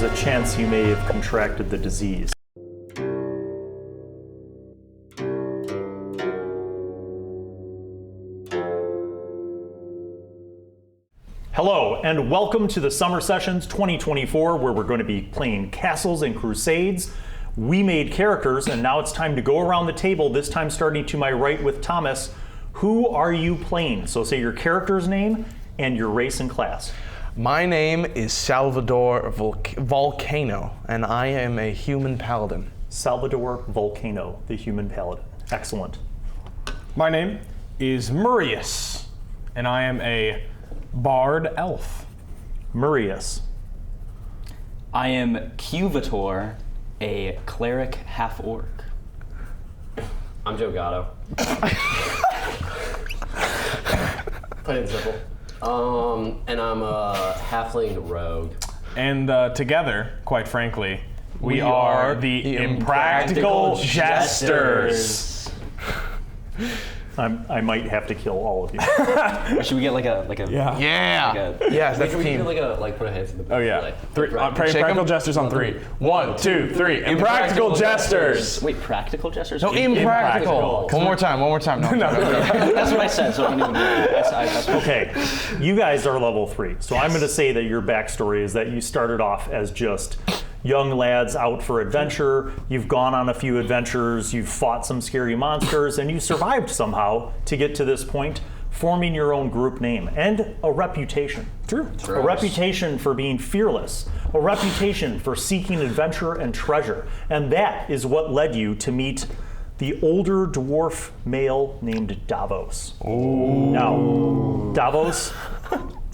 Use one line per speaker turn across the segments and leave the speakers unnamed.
there's a chance you may have contracted the disease. Hello, and welcome to the Summer Sessions 2024, where we're going to be playing Castles and Crusades. We made characters, and now it's time to go around the table, this time starting to my right with Thomas. Who are you playing? So say your character's name and your race and class.
My name is Salvator Volcano, and I am a human paladin.
Salvator Volcano, the human paladin. Excellent.
My name is Murrius, and I am a bard elf.
Murrius.
I am Quevator, a cleric half-orc.
I'm Joe Gatto. Plain and simple. And I'm a halfling rogue.
And together, quite frankly, we are the Impractical Jesters.
I might have to kill all of you.
Should we get like a
Yeah.
Yes, that's
We
team.
can put a hands in the back.
Oh yeah. Practical Jesters on 3. 1, 2, 3. Impractical Jesters.
Wait, practical jesters?
No, impractical. One more time. No.
That's what I said, so I don't even know.
Okay, you guys are level 3, so I'm going to say that your backstory is that you started off as just young lads out for adventure. You've gone on a few adventures, you've fought some scary monsters, and you survived somehow to get to this point, forming your own group name and a reputation.
True.
A reputation for being fearless, a reputation for seeking adventure and treasure, and that is what led you to meet the older dwarf male named Davos. Ooh. Now, Davos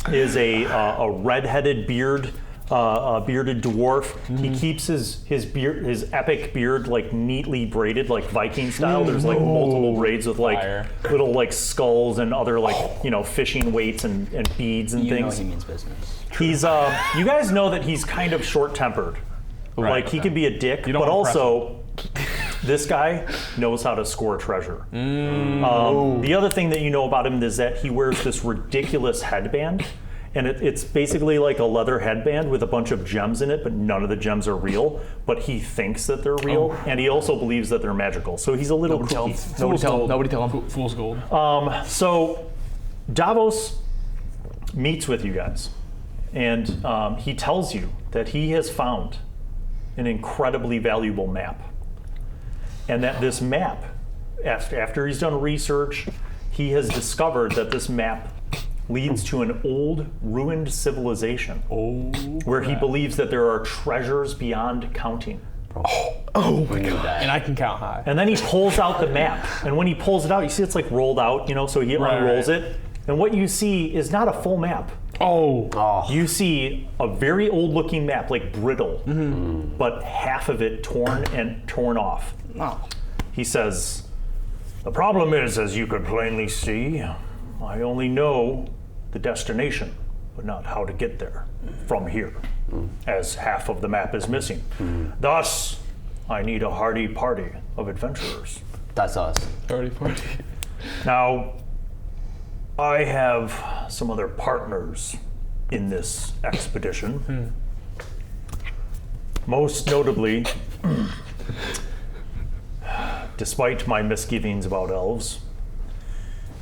is a red-headed bearded dwarf. He keeps his epic beard like neatly braided, like Viking style. There's like multiple braids with like little like skulls and other like fishing weights and beads and things.
You know he means business.
He's you guys know that he's kind of short-tempered.
Right,
like he can be a dick, but
wanna
also this guy knows how to score treasure. The other thing that you know about him is that he wears this ridiculous headband. And it's basically like a leather headband with a bunch of gems in it, but none of the gems are real. But he thinks that they're real, and he also believes that they're magical. So he's a little kooky.
Nobody tell him.
Fool's gold.
So Davos meets with you guys, and he tells you that he has found an incredibly valuable map. And that this map, after he's done research, he has discovered that this map leads to an old, ruined civilization where he believes that there are treasures beyond counting.
Oh my god.
And I can count high.
And then he pulls out the map, and when he pulls it out, you see it's like rolled out, so he unrolls it, and what you see is not a full map. You see a very old-looking map, like brittle, but half of it torn off. He says, "The problem is, as you could plainly see, I only know the destination, but not how to get there from here, as half of the map is missing. Thus, I need a hardy party of adventurers."
That's us.
Already party.
Now, I have some other partners in this expedition. Most notably, despite my misgivings about elves,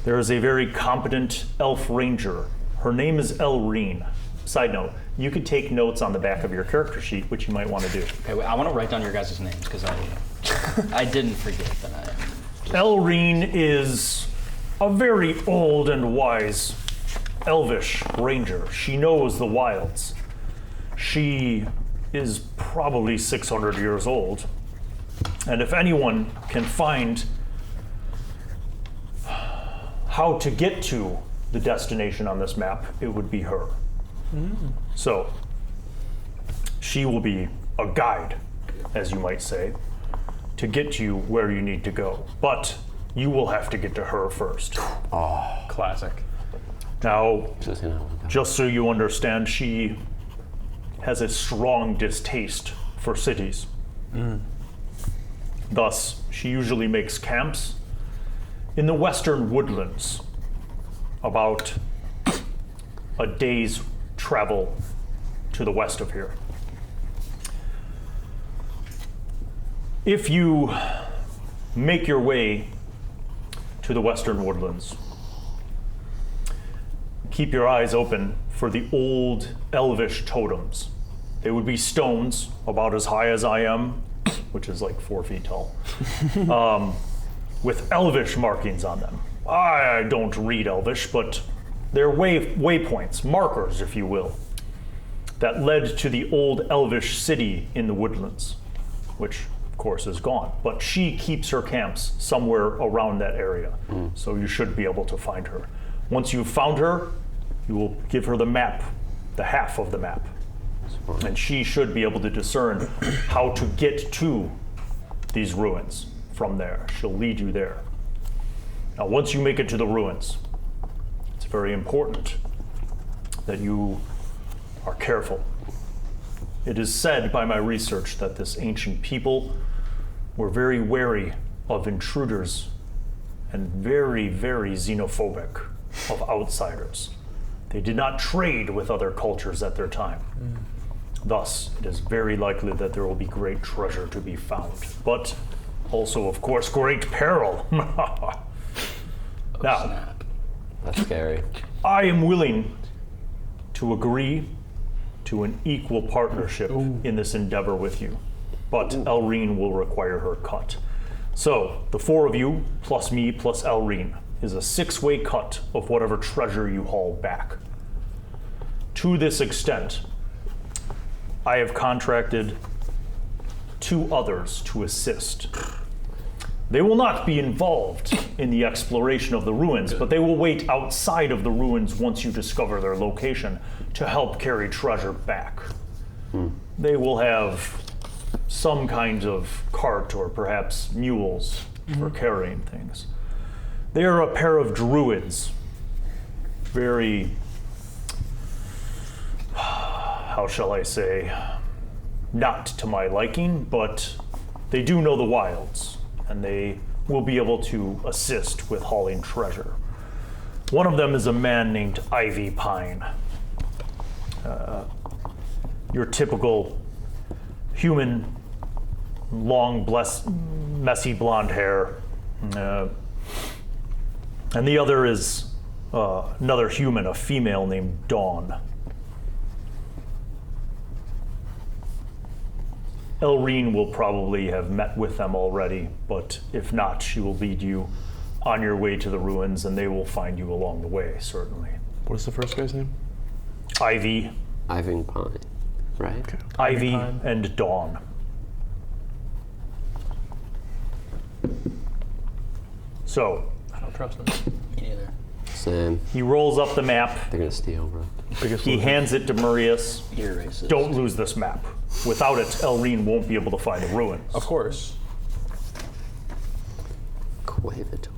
there is a very competent elf ranger. Her name is Elreen. Side note, you could take notes on the back of your character sheet, which you might want to do.
Okay, wait, I want to write down your guys' names, because I didn't forget that
Elreen is a very old and wise elvish ranger. She knows the wilds. She is probably 600 years old. And if anyone can find how to get to the destination on this map, it would be her. So, she will be a guide, as you might say, to get you where you need to go. But you will have to get to her first.
Classic.
Now, just so you understand, she has a strong distaste for cities. Thus, she usually makes camps in the western woodlands, about a day's travel to the west of here. If you make your way to the western woodlands, keep your eyes open for the old elvish totems. They would be stones about as high as I am, which is like 4 feet tall, with elvish markings on them. I don't read elvish, but they're waypoints, markers, if you will, that led to the old elvish city in the woodlands, which of course is gone. But she keeps her camps somewhere around that area, so you should be able to find her. Once you've found her, you will give her the map, the half of the map, and she should be able to discern how to get to these ruins from there. She'll lead you there. Now, once you make it to the ruins, it's very important that you are careful. It is said by my research that this ancient people were very wary of intruders and very, very xenophobic of outsiders. They did not trade with other cultures at their time. Thus, it is very likely that there will be great treasure to be found, but also, of course, great peril. Now,
That's scary.
I am willing to agree to an equal partnership in this endeavor with you, but Elreen will require her cut. So, the 4 of you, plus me, plus Elreen, is a 6-way cut of whatever treasure you haul back. To this extent, I have contracted 2 others to assist. They will not be involved in the exploration of the ruins, but they will wait outside of the ruins once you discover their location to help carry treasure back. They will have some kind of cart or perhaps mules for carrying things. They are a pair of druids, very, how shall I say, not to my liking, but they do know the wilds, and they will be able to assist with hauling treasure. One of them is a man named Ivy Pine. Your typical human, long, messy blonde hair. And the other is another human, a female named Dawn. Elreen will probably have met with them already, but if not, she will lead you on your way to the ruins, and they will find you along the way, certainly.
What's the first guy's name?
Ivy.
Ivy Pine, right? Okay.
Ivy and Dawn. So,
I don't trust him.
Me neither.
Same.
he rolls up the map.
They're gonna steal, bro.
He hands it to Murrius.
You're racist.
Don't lose this map. Without it, Elreen won't be able to find the ruins.
Of course.
Quevator.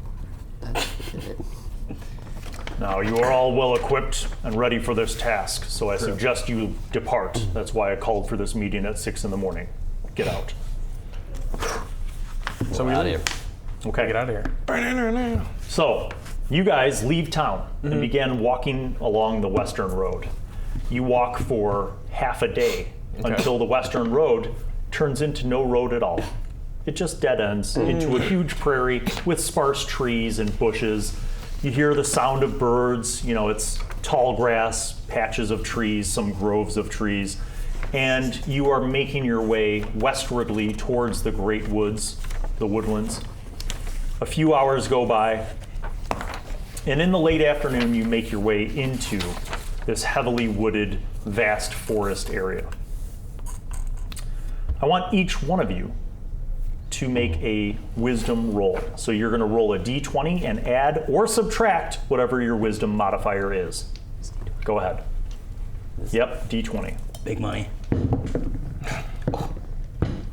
That's it.
Now, you are all well equipped and ready for this task, so I suggest you depart. That's why I called for this meeting at 6 in the morning. Get out.
So we
Out of here.
Okay.
get out of here.
So, you guys leave town and begin walking along the western road. You walk for half a day until the western road turns into no road at all. It just dead ends into a huge prairie with sparse trees and bushes. You hear the sound of birds, you know, it's tall grass, patches of trees, some groves of trees, and you are making your way westwardly towards the great woods, the woodlands. A few hours go by, and in the late afternoon, you make your way into this heavily wooded, vast forest area. I want each one of you to make a wisdom roll. So you're going to roll a d20 and add or subtract whatever your wisdom modifier is. Go ahead. Yep, d20.
Big money.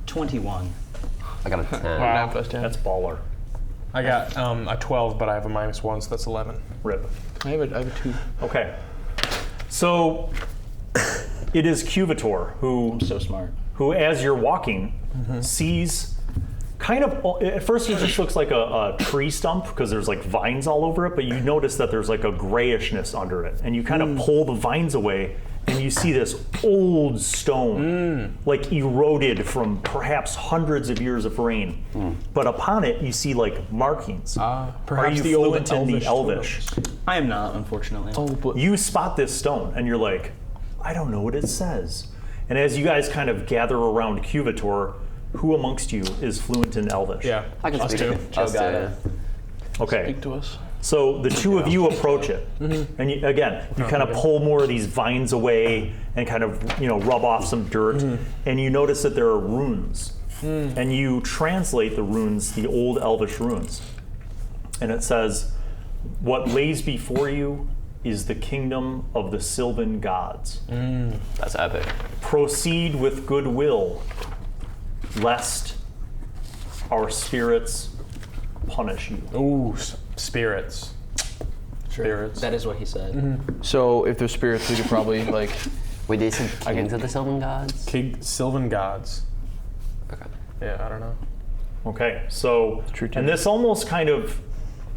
21.
I got a 10.
Wow.
That's baller.
I got a 12, but I have a -1, so that's 11.
Rip.
I have a 2.
Okay. So it is Quevator who,
So smart.
as you're walking, sees kind of, at first it just looks like a tree stump because there's like vines all over it, but you notice that there's like a grayishness under it. And you kind of pull the vines away and and you see this old stone, like eroded from perhaps hundreds of years of rain. But upon it, you see like markings. Are
Perhaps
you
the old
fluent in the Elvish?
I am not, unfortunately.
You spot this stone, and you're like, I don't know what it says. And as you guys kind of gather around Quevator, who amongst you is fluent in Elvish?
Yeah.
I can speak to
Gatto.
Okay.
Speak to us.
So the two of you approach it, and you kind of pull more of these vines away and kind of rub off some dirt, and you notice that there are runes, and you translate the runes, the old Elvish runes, and it says, "What lays before you is the kingdom of the Sylvan gods.
That's epic.
Proceed with goodwill, lest our spirits punish you."
Ooh, spirits. Spirits.
That is what he said.
So if they're spirits, we could probably like.
Wait, they said kings of the Sylvan gods?
Sylvan gods.
Okay.
Yeah, I don't know.
Okay, so, and this almost kind of,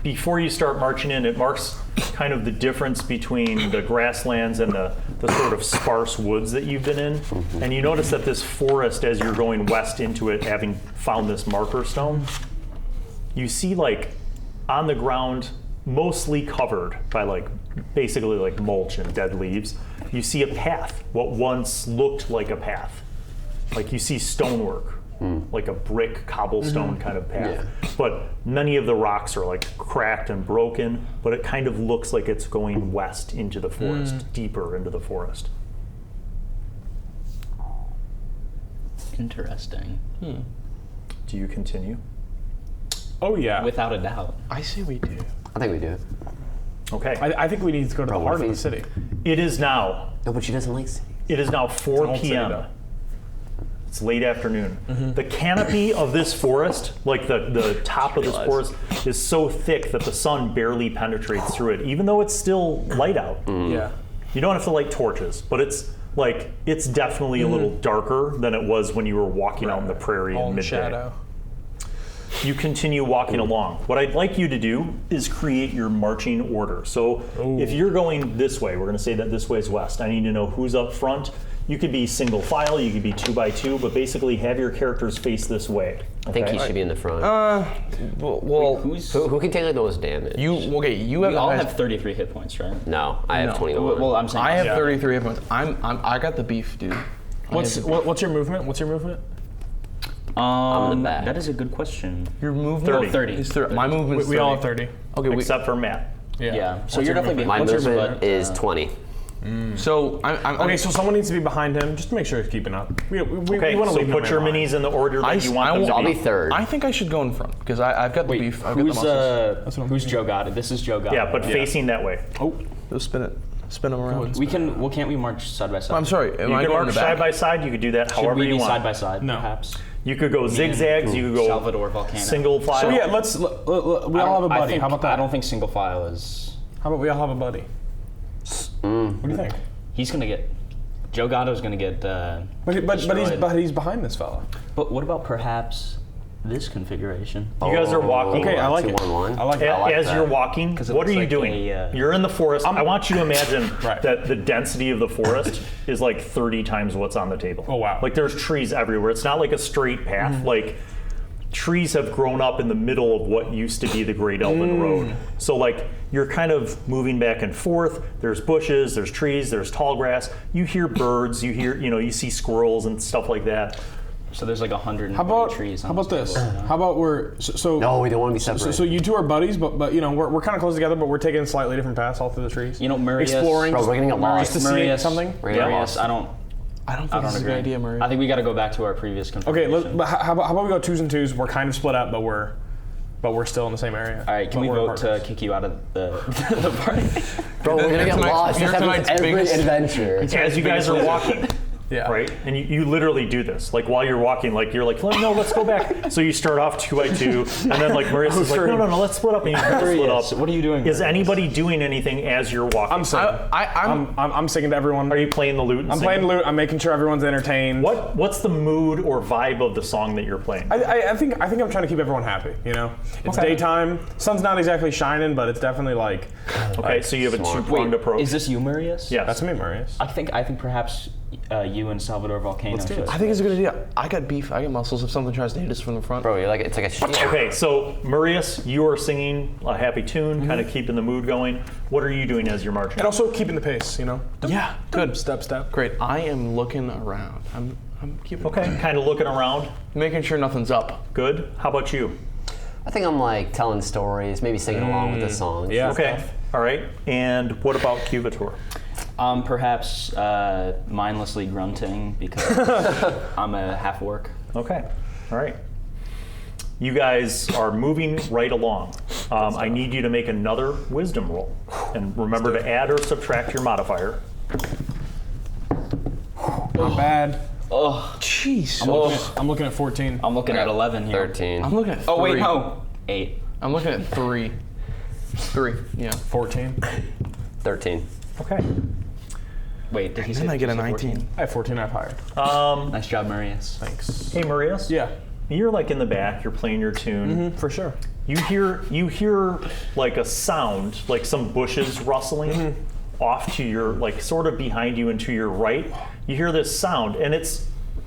before you start marching in, it marks kind of the difference between the grasslands and the sort of sparse woods that you've been in. And you notice that this forest, as you're going west into it, having found this marker stone, you see like on the ground, mostly covered by like basically like mulch and dead leaves, you see a path, what once looked like a path. Like you see stonework, like a brick cobblestone kind of path.
Yeah.
But many of the rocks are like cracked and broken, but it kind of looks like it's going west into the forest, deeper into the forest.
Interesting.
Do you continue?
Oh yeah.
Without a doubt.
I say we do.
I think we do.
Okay.
I think we need to go to the
what
heart
if
of the
he's-
city.
It is now.
No, but she doesn't like cities.
It is now 4
It's an old city,
p.m.
though.
It's late afternoon. The canopy of this forest, like the top of this forest, is so thick that the sun barely penetrates through it, even though it's still light out.
Yeah.
You don't have to light torches, but it's definitely a little darker than it was when you were walking out in the prairie
All
in
in
midday.
shadow.
You continue walking along. What I'd like you to do is create your marching order. So if you're going this way, we're going to say that this way is west. I need to know who's up front. You could be single file, you could be 2 by 2, but basically have your characters face this way.
I think he should be in the front.
Well,
who can take like the most damage?
you have.
We all have 33 hit points, right?
No, I have 21.
Well, I'm saying
I have 33 hit points. I got the beef, dude.
What's your movement? What's your movement?
in the back.
That is a good question.
Your movement
30.
is 30. My movement is 30.
We all have 30.
Okay,
Except for Matt.
Yeah. So you're definitely
My
behind.
movement is 20.
So I'm
Okay, so someone needs to be behind him just to make sure he's keeping up. We
Okay,
want to
so
leave no
put
man
your
behind.
minis in the order that you want them to
I'll
be.
be third.
I think I should go in front because I've got the beef. I've got the
Who's
muscles.
who's Joe Gatto? This is Joe Gatto.
Yeah, but facing that way.
Go spin it. Spin them around.
we can. Well, can't we march side by side?
I'm sorry. Am
You
I
can
going in
march
the back?
side by side. You could do that
Should
however
we
you
be
want.
side by side?
No.
Perhaps.
You could go zigzags. You could go
Salvator Volcano.
single file.
So yeah, let's. We all have a
I
buddy.
think-
How about that?
I don't think single file is.
How about we all have a buddy? What do you think?
He's gonna get. Joe Gatto's gonna get.
But he's behind this fella.
But what about perhaps this configuration?
You guys are walking.
Okay, I like it.
2-1-1.
I like it.
As you're walking,
it
what are
looks
you
like
doing?
a,
You're in the forest. I want you to imagine
Right.
that the density of the forest is like 30 times what's on the table.
Oh, wow.
Like there's trees everywhere. It's not like a straight path. Like trees have grown up in the middle of what used to be the Great Elven Road. So like you're kind of moving back and forth. There's bushes, there's trees, there's tall grass. You hear birds, you see squirrels and stuff like that.
So there's like 100
How about
trees.
how about this? How about we're so
No, we don't want to be separate.
so you two are buddies, but we're kind of close together, but we're taking slightly different paths all through the trees.
You know, Murrius.
Exploring.
Bro, we're getting a lot.
Just to see something.
We're getting
Murrius,
lost.
I don't
think this is a good idea, Murray.
I think we got to go back to our previous
Okay,
configuration.
but how about we go 2s and 2s? We're kind of split up, but we're still in the same area.
All right, can we vote to kick you out of the party?
Bro, we're gonna get lost. This happens
tonight's
every
biggest-
adventure.
As you guys are walking,
Yeah.
Right? And you literally do this. Like while you're walking, like you're like, no, let's go back. So you start off 2x2, and then like Murrius is like, no, let's split up. And you split up.
What are you doing?
Is anybody doing anything as you're walking?
I'm singing. I'm singing to everyone.
Are you playing the lute? And
I'm
singing?
playing the lute. I'm making sure everyone's entertained.
What's the mood or vibe of the song that you're playing?
I think I'm trying to keep everyone happy. You know, it's daytime. Sun's not exactly shining, but it's definitely like.
Okay, so you have a two-pronged approach.
Is this you, Murrius?
Yes.
That's me, Murrius.
I think perhaps you and Salvator Volcano.
Let's do it.
I think it's a good idea. I got beef. I got muscles. If something tries to hit us from the front.
Bro, you're like, it's like a shield.
Okay, so Murrius, you are singing a happy tune, kind of keeping the mood going. What are you doing as you're marching?
And also keeping the pace. You know.
Yeah, good.
Step.
Great. I am looking around. I'm keeping.
Okay, kind of looking around.
Making sure nothing's up.
Good. How about you?
I think I'm like telling stories, maybe singing along with the songs.
Yeah.
Okay. All right. And what about Quevator?
Perhaps mindlessly grunting because I'm a half orc.
Okay. All right. You guys are moving right along. I need you to make another wisdom roll. And remember to add or subtract your modifier.
Not bad.
Oh,
Jeez.
I'm looking at 14.
I'm looking at 11 here.
13.
I'm looking at 3.
Oh wait, no, 8.
I'm looking at 3. 3. Yeah.
14.
13.
Okay.
Wait, did he say?
Then I get a
14?
19.
I have 14. I've hired.
Nice job, Murrius.
Thanks.
Hey, Murrius.
Yeah.
You're like in the back. You're playing your tune.
For sure.
You hear like a sound, like some bushes rustling off to your, like sort of behind you and to your right. You hear this sound, and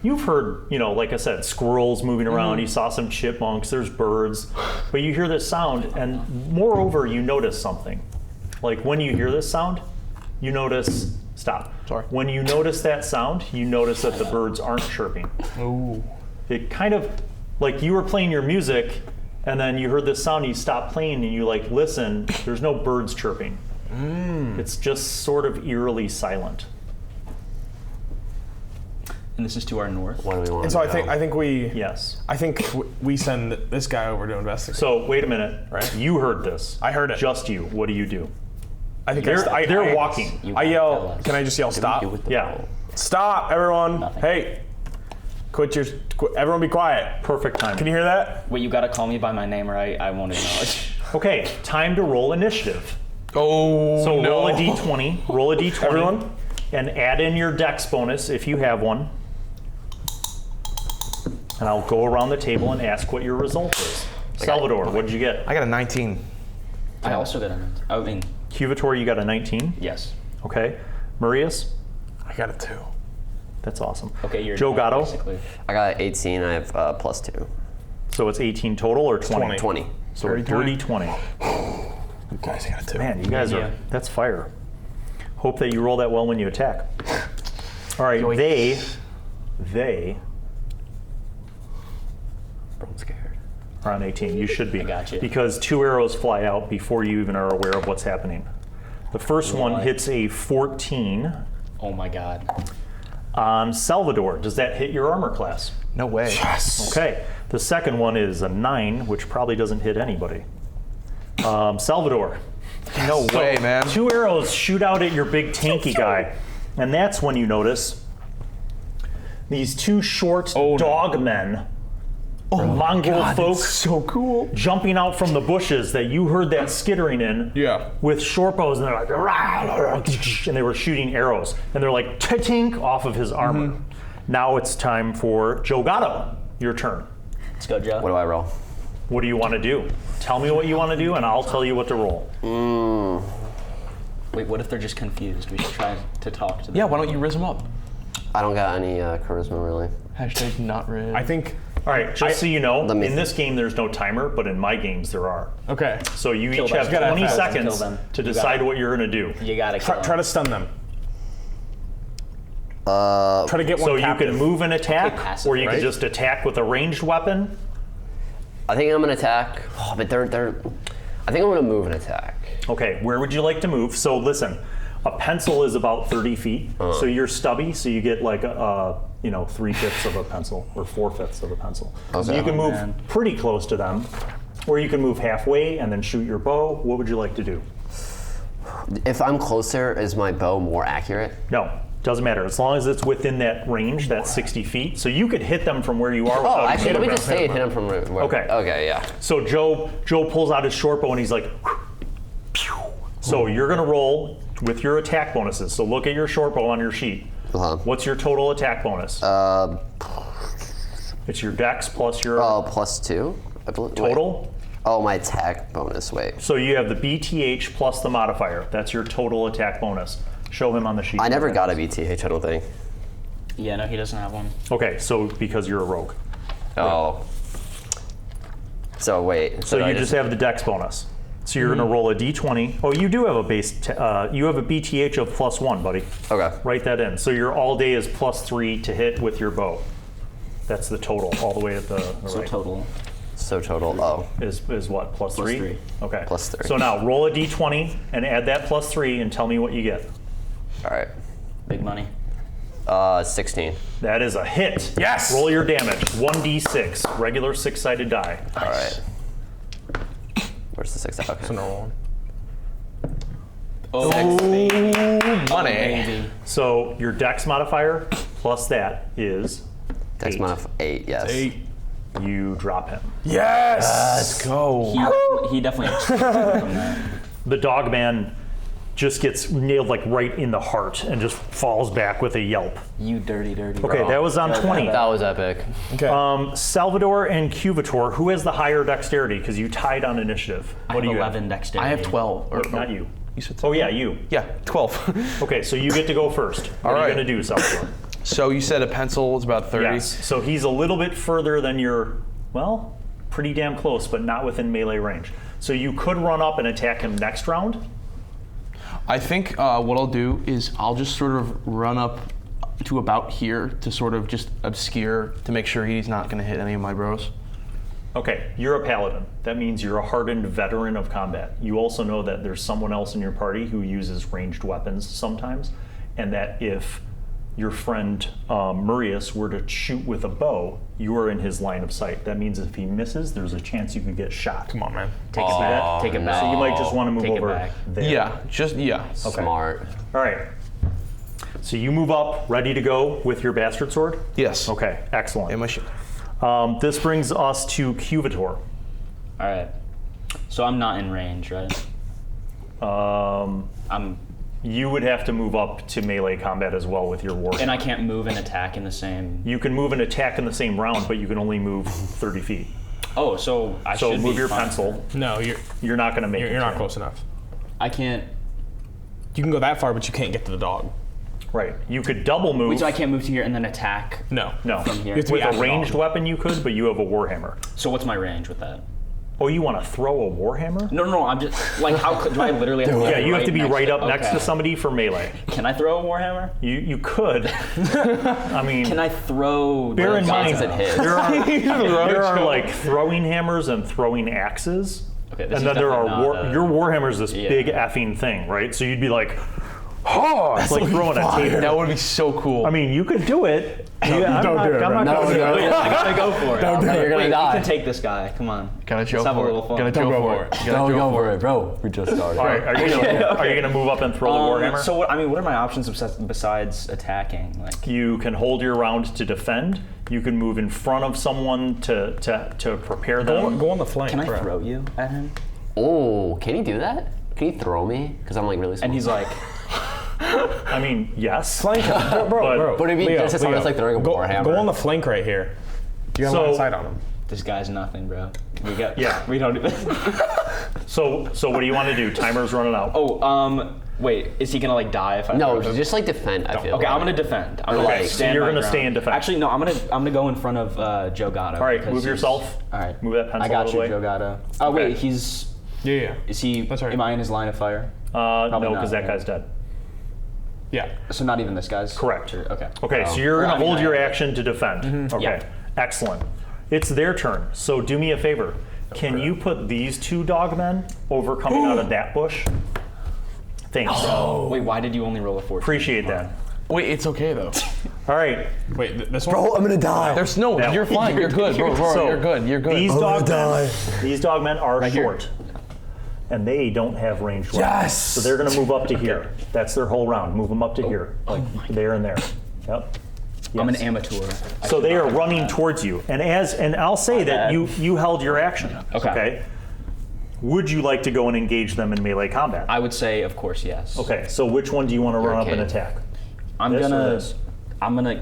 you've heard, like I said, squirrels moving around. You saw some chipmunks. There's birds, but you hear this sound, and moreover, you notice something. Like when you hear this sound, you notice. Stop.
Sorry.
When you notice that sound, you notice that the birds aren't chirping.
Ooh.
It kind of like you were playing your music, and then you heard this sound, and you stopped playing, and you like listen. There's no birds chirping. It's just sort of eerily silent.
And this is to our north.
What do we want
And so
to
I think we
Yes.
we send this guy over to investigate.
So wait a minute.
Right.
You heard this.
I heard it.
Just you. What do you do?
I think
They're walking.
You
I
gotta
yell.
tell us.
Can I just yell stop?
do with the
Yeah.
roll?
Stop, everyone!
Nothing.
Hey, everyone, be quiet.
Perfect time.
Can you hear that?
Wait, you gotta call me by my name or I won't acknowledge.
Okay. Time to roll initiative.
Oh,
So
no.
roll a d20. Roll a d20.
Everyone?
And add in your dex bonus if you have one. And I'll go around the table and ask what your result is. Salvador, what did you get?
I got a 19.
I also got a.
Quevator, you got a 19.
Yes.
Okay. Murrius,
I got a 2.
that's awesome.
Okay, you're
Joe Gatto,
basically.
I got 18. I have +2.
so it's 18 total or 20?
20.
20.
So a dirty 20.
Guys, I got a 2.
Man, you guys
Yeah.
are, that's fire. Hope that you roll that well when you attack. All right, they
I'm scared.
are on 18. You should be.
I got you.
Because 2 arrows fly out before you even are aware of what's happening. The first one
Right.
hits a 14
Oh my god.
on Salvador. Does that hit your armor class?
No way.
Yes.
Okay. The second one is a 9, which probably doesn't hit anybody. Salvador.
No way, man.
2 arrows shoot out at your big tanky guy. And that's when you notice these 2 short dog men, Mongol folk,
So cool.
jumping out from the bushes that you heard that skittering in.
Yeah.
With short bows, and they're like, "Rah!" and they were shooting arrows, and they're like tink off of his armor. Now it's time for Joe Gatto. Your turn.
Let's go, Joe.
What do I roll?
What do you want to do? Tell me what you want to do, and I'll tell you what to roll.
Wait, what if they're just confused? We should try to talk to them.
Yeah, why don't you riz them up?
I don't got any charisma really.
Hashtag not riz.
I think.
All right, just so you know,
Let me
in this game there's no timer, but in my games there are.
Okay.
So you
Kill
each
them.
have
You gotta
20
have fast
seconds
kill them.
to
You
decide
gotta-
what you're going to do.
You gotta kill
Try to stun them.
Uh,
Try to get one
So you
captive.
can move and attack,
Okay, passive,
or you can
right?
just attack with a ranged weapon.
I think I'm gonna attack. Oh, but they're. I think I'm gonna move and attack.
Okay, where would you like to move? So listen, a pencil is about 30 feet. So you're stubby, so you get like a 3/5 of a pencil or 4/5 of a pencil. So
Okay.
you can move
man.
pretty close to them, or you can move halfway and then shoot your bow. What would you like to do?
If I'm closer, is my bow more accurate?
No, Doesn't matter, as long as it's within that range, that 60 feet. So you could hit them from where you are.
Oh,
without
actually, let
hitting
me
them.
just say hit him from where.
Okay.
Okay, yeah.
So Joe pulls out his short bow and he's like, pew. So you're gonna roll with your attack bonuses. So look at your short bow on your sheet. What's your total attack bonus? It's your dex plus your
+2, I believe.
total.
Wait. Oh, my attack bonus. Wait.
So you have the BTH plus the modifier. That's your total attack bonus. Show him on the sheet.
I never got a BTH, I don't think.
Yeah, no, he doesn't have one.
Okay, so because you're a rogue.
Oh. So wait.
So you just have the dex bonus. So you're gonna roll a d20. Oh, you do have a base. You have a BTH of +1, buddy.
Okay.
Write that in. So your all day is +3 to hit with your bow. That's the total, all the way at the
So
right.
total.
So total,
Is what, +3?
+3.
Okay.
+3.
So now roll a d20 and add that +3 and tell me what you get.
all right.
Big money.
16.
That is a hit.
Yes!
Roll your damage. 1d6, regular 6-sided die.
All right. Where's the 6? Okay.
Normal one.
Oh,
Money.
baby.
So your dex modifier plus that is
Dex
8.
mod 8, yes.
8.
You drop him.
Yes!
Let's go.
He definitely expected from that.
The dog man just gets nailed like right in the heart and just falls back with a yelp.
You dirty
Okay,
bro.
that was on 20.
That was epic.
Okay.
Salvador and Quevator, who has the higher dexterity? Because you tied on initiative.
I
What
have
do you
11 dexterity.
I have 12. Or
Not you.
You said
Oh yeah, you.
Yeah, 12.
Okay, so you get to go first. What
All
are you
right.
gonna do, Salvador?
So you said a pencil is about 30.
Yes. So he's a little bit further than your, well, pretty damn close, but not within melee range. So you could run up and attack him next round.
I think what I'll do is I'll just sort of run up to about here to sort of just obscure to make sure he's not going to hit any of my bros.
Okay, you're a paladin. That means you're a hardened veteran of combat. You also know that there's someone else in your party who uses ranged weapons sometimes, and that if your friend Murrius were to shoot with a bow, you are in his line of sight. That means if he misses, there's a chance you could get shot.
Come on, man.
Take it back. Take it back.
So you might just want to move
Take it
over
back.
there.
Yeah.
Smart.
All right. So you move up, ready to go with your bastard sword?
Yes.
Okay, excellent.
And my shield.
This brings us to Quevator.
All right. So I'm not in range, right? I'm,
You would have to move up to melee combat as well with your war.
and I can't move and attack in the same.
You can move and attack in the same round, but you can only move 30 feet.
Oh, so I
So
should
move
be
your
fine.
pencil.
No,
You're not going to make it.
you're not
Tim.
close enough.
I can't.
You can go that far, but you can't get to the dog.
Right. You could double move.
Wait, so I can't move to here and then attack.
No.
No.
From here.
You have to be
With
at
a
the
ranged
dog.
weapon you could, but you have a warhammer.
So what's my range with that?
Oh, you want to throw a warhammer?
No. I'm just like, how could do I literally? Have to
Yeah,
be
you have to be right up next
okay.
to somebody for melee.
Can I throw a warhammer?
You could. I mean,
Can I throw?
bear in mind,
Does it hit?
there are like throwing hammers and throwing axes.
Okay, this
And
is
then there are
definitely not
your warhammer is this
Yeah.
big effing thing, right? So you'd be like, oh, it's like throwing a tape.
That would be so cool.
I mean, you could do it.
don't do it,
I'm
bro.
not
No,
gonna
no,
do it.
I gotta go for it.
No, you're gonna
Wait,
die.
you can take this guy. Come on.
gotta
Let's
joke
have a
for
little
it.
fun.
Gotta
Don't
joke
go
for
for
it.
it.
Gotta joke
Go
for
for it, bro. We just started.
All right, are you gonna move up and throw the warhammer?
So what are my options besides attacking? Like,
You can hold your round to defend. You can move in front of someone to prepare them.
Go on the flank.
can I
bro.
throw you at him?
Oh, can he do that? Can he throw me? Because I'm like really small.
And he's like,
I mean, yes.
Flank him. Bro.
But it'd be just as hard as like throwing a
go,
warhammer.
Go on the flank right here. You got
So-
line of sight on him.
this guy's nothing, bro.
Yeah.
We don't even.
So what do you want to do? Timer's running out.
Wait, is he gonna like die if I
No,
throw him?
just like defend. I feel.
Okay,
like.
I'm gonna defend. I'm
Okay,
gonna
so
stand
you're
my
gonna
ground.
stay and defend.
Actually, no, I'm gonna go in front of Joe Gatto.
All right,
because
move
he's-
yourself.
All right,
Move that pencil
I got
out of the
you,
way.
Joe Gatto. Oh
Okay.
wait, he's
Yeah.
is he?
That's right.
Am I in his line of fire?
No,
Probably
because
not,
that guy's dead.
Yeah.
So not even this guy's.
Correct.
Okay.
Okay, so you're gonna
I mean,
hold your
I-
action to defend. Okay,
Yeah.
excellent. It's their turn. So do me a favor. Can you put these two dogmen over coming out of that bush? Thanks.
Wait, why did you only roll a 14?
Appreciate that.
Wait, it's okay though.
All right.
Wait, this one?
Bro, I'm gonna die.
There's no.
That
You're
one.
fine. You're good, bro.
So,
You're good. You're good.
These
I'm gonna
dogmen are
here.
short. and they don't have ranged weapons.
Yes!
So they're going to move up to here. That's their whole round. Move them up to here, like there and there. Yep.
I'm an
Yes.
amateur.
So they are running towards you, and I'll say that you held your action.
Okay.
Would you like to go and engage them in melee combat?
I would say, of course, yes.
Okay. So which one do you want to run up and
kid.
attack?
I'm
This or
gonna.
this?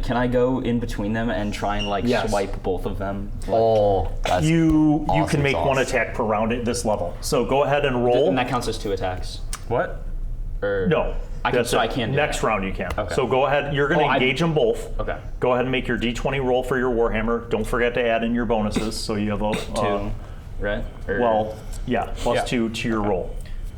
Can I go in between them and try and like
Yes.
swipe both of them?
Oh, that's
You
awesome
can make
sauce.
one attack per round at this level. So go ahead and roll.
And that counts as 2 attacks.
What?
Or
No.
I can.
That's
So
it.
I can. Do
Next
that.
round you can.
Okay.
So go ahead. You're going to engage them both.
Okay.
Go ahead and make your D20 roll for your Warhammer. Don't forget to add in your bonuses. So you have a
2, right? Or-
well, yeah, plus
Yeah.
2 to your roll.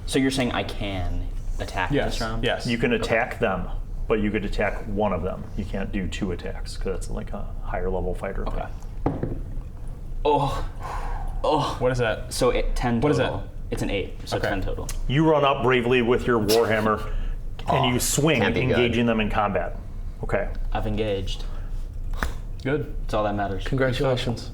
So you're saying I can attack this round?
Yes.
You can attack them, but you could attack one of them. You can't do 2 attacks because it's like a higher level fighter.
Okay. Oh.
What is that?
So 10 total.
What is that?
It's an 8. So
Okay.
10 total.
You run up bravely with your Warhammer and you swing,
can't be good.
engaging them in combat. Okay.
I've engaged.
Good.
That's all that matters.
Congratulations.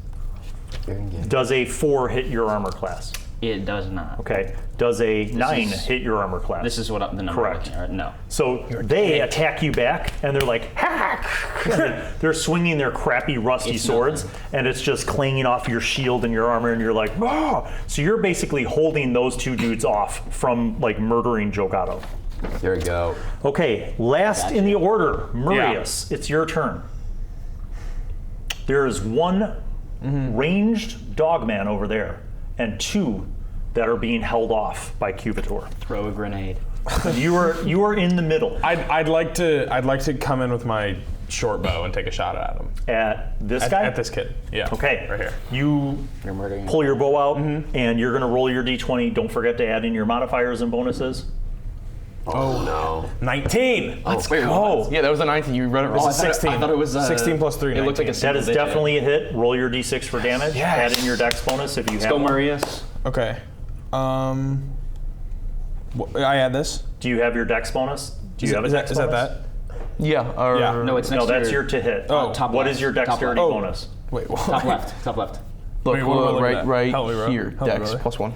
Does a 4 hit your armor class?
It does not.
Okay. Does a 9
is-
hit your armor class?
This is what the number
Correct.
I'm looking at. No.
So they attack you back, and they're like, hack! And they're swinging their crappy, rusty
It's
swords, and it's just clanging off your shield and your armor, and you're like, ah! So you're basically holding those 2 dudes off from like murdering Gatto.
Here we go.
Okay, last in the order, Murrius, it's your turn. There is one ranged dogman over there, and 2 that are being held off by Quevator.
Throw a grenade.
You are in the middle.
I'd like to come in with my short bow and take a shot at him.
At this guy?
At this kid. Yeah.
Okay.
Right here.
You
You're murdering.
pull your bow out, and you're going to roll your d20. Don't forget to add in your modifiers and bonuses.
Oh no.
19.
Let's
go.
Yeah, that was a 19. You read it wrong.
I thought it-
16.
I thought it was
16 plus 3.
It looked like a
19.
That
single
is
digit.
definitely a hit. Roll your d6 for damage.
Yes.
Add in your dex bonus if you have
Go
one.
Murrius.
Okay. I add this.
Do you have your dex bonus? Do you have a
Is
dex
that
bonus?
Yeah. Or,
Yeah.
No, it's next
No, that's
to
your to hit.
Oh.
top
What
left.
is your
Top
dexterity
left.
bonus?
Wait. What?
Top left. Top left.
Look,
Wait, what am I looking at?
right
Help me, bro.
here.
Help me,
Dex
brother.
plus 1.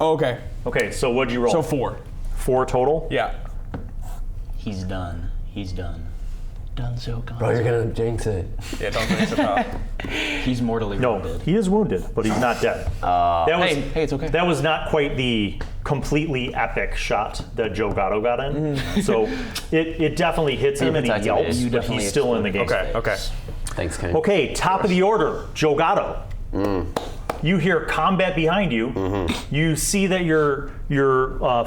Oh, okay.
Okay, so what'd you roll?
So 4.
4 total?
Yeah.
He's done. He's done. Done so gone.
Bro, you're gonna jinx it.
Yeah. Don't think so. Pal.
He's mortally
No,
wounded.
he is wounded, but he's not dead. That was,
Hey, it's okay.
That was not quite the completely epic shot that Gatto got in. So it definitely hits him and he
protected
yelps,
it. You
but
definitely
he's still in the game.
Okay. Okay.
Thanks, King.
Okay, top of the order, Gatto. You hear combat behind you. You see that your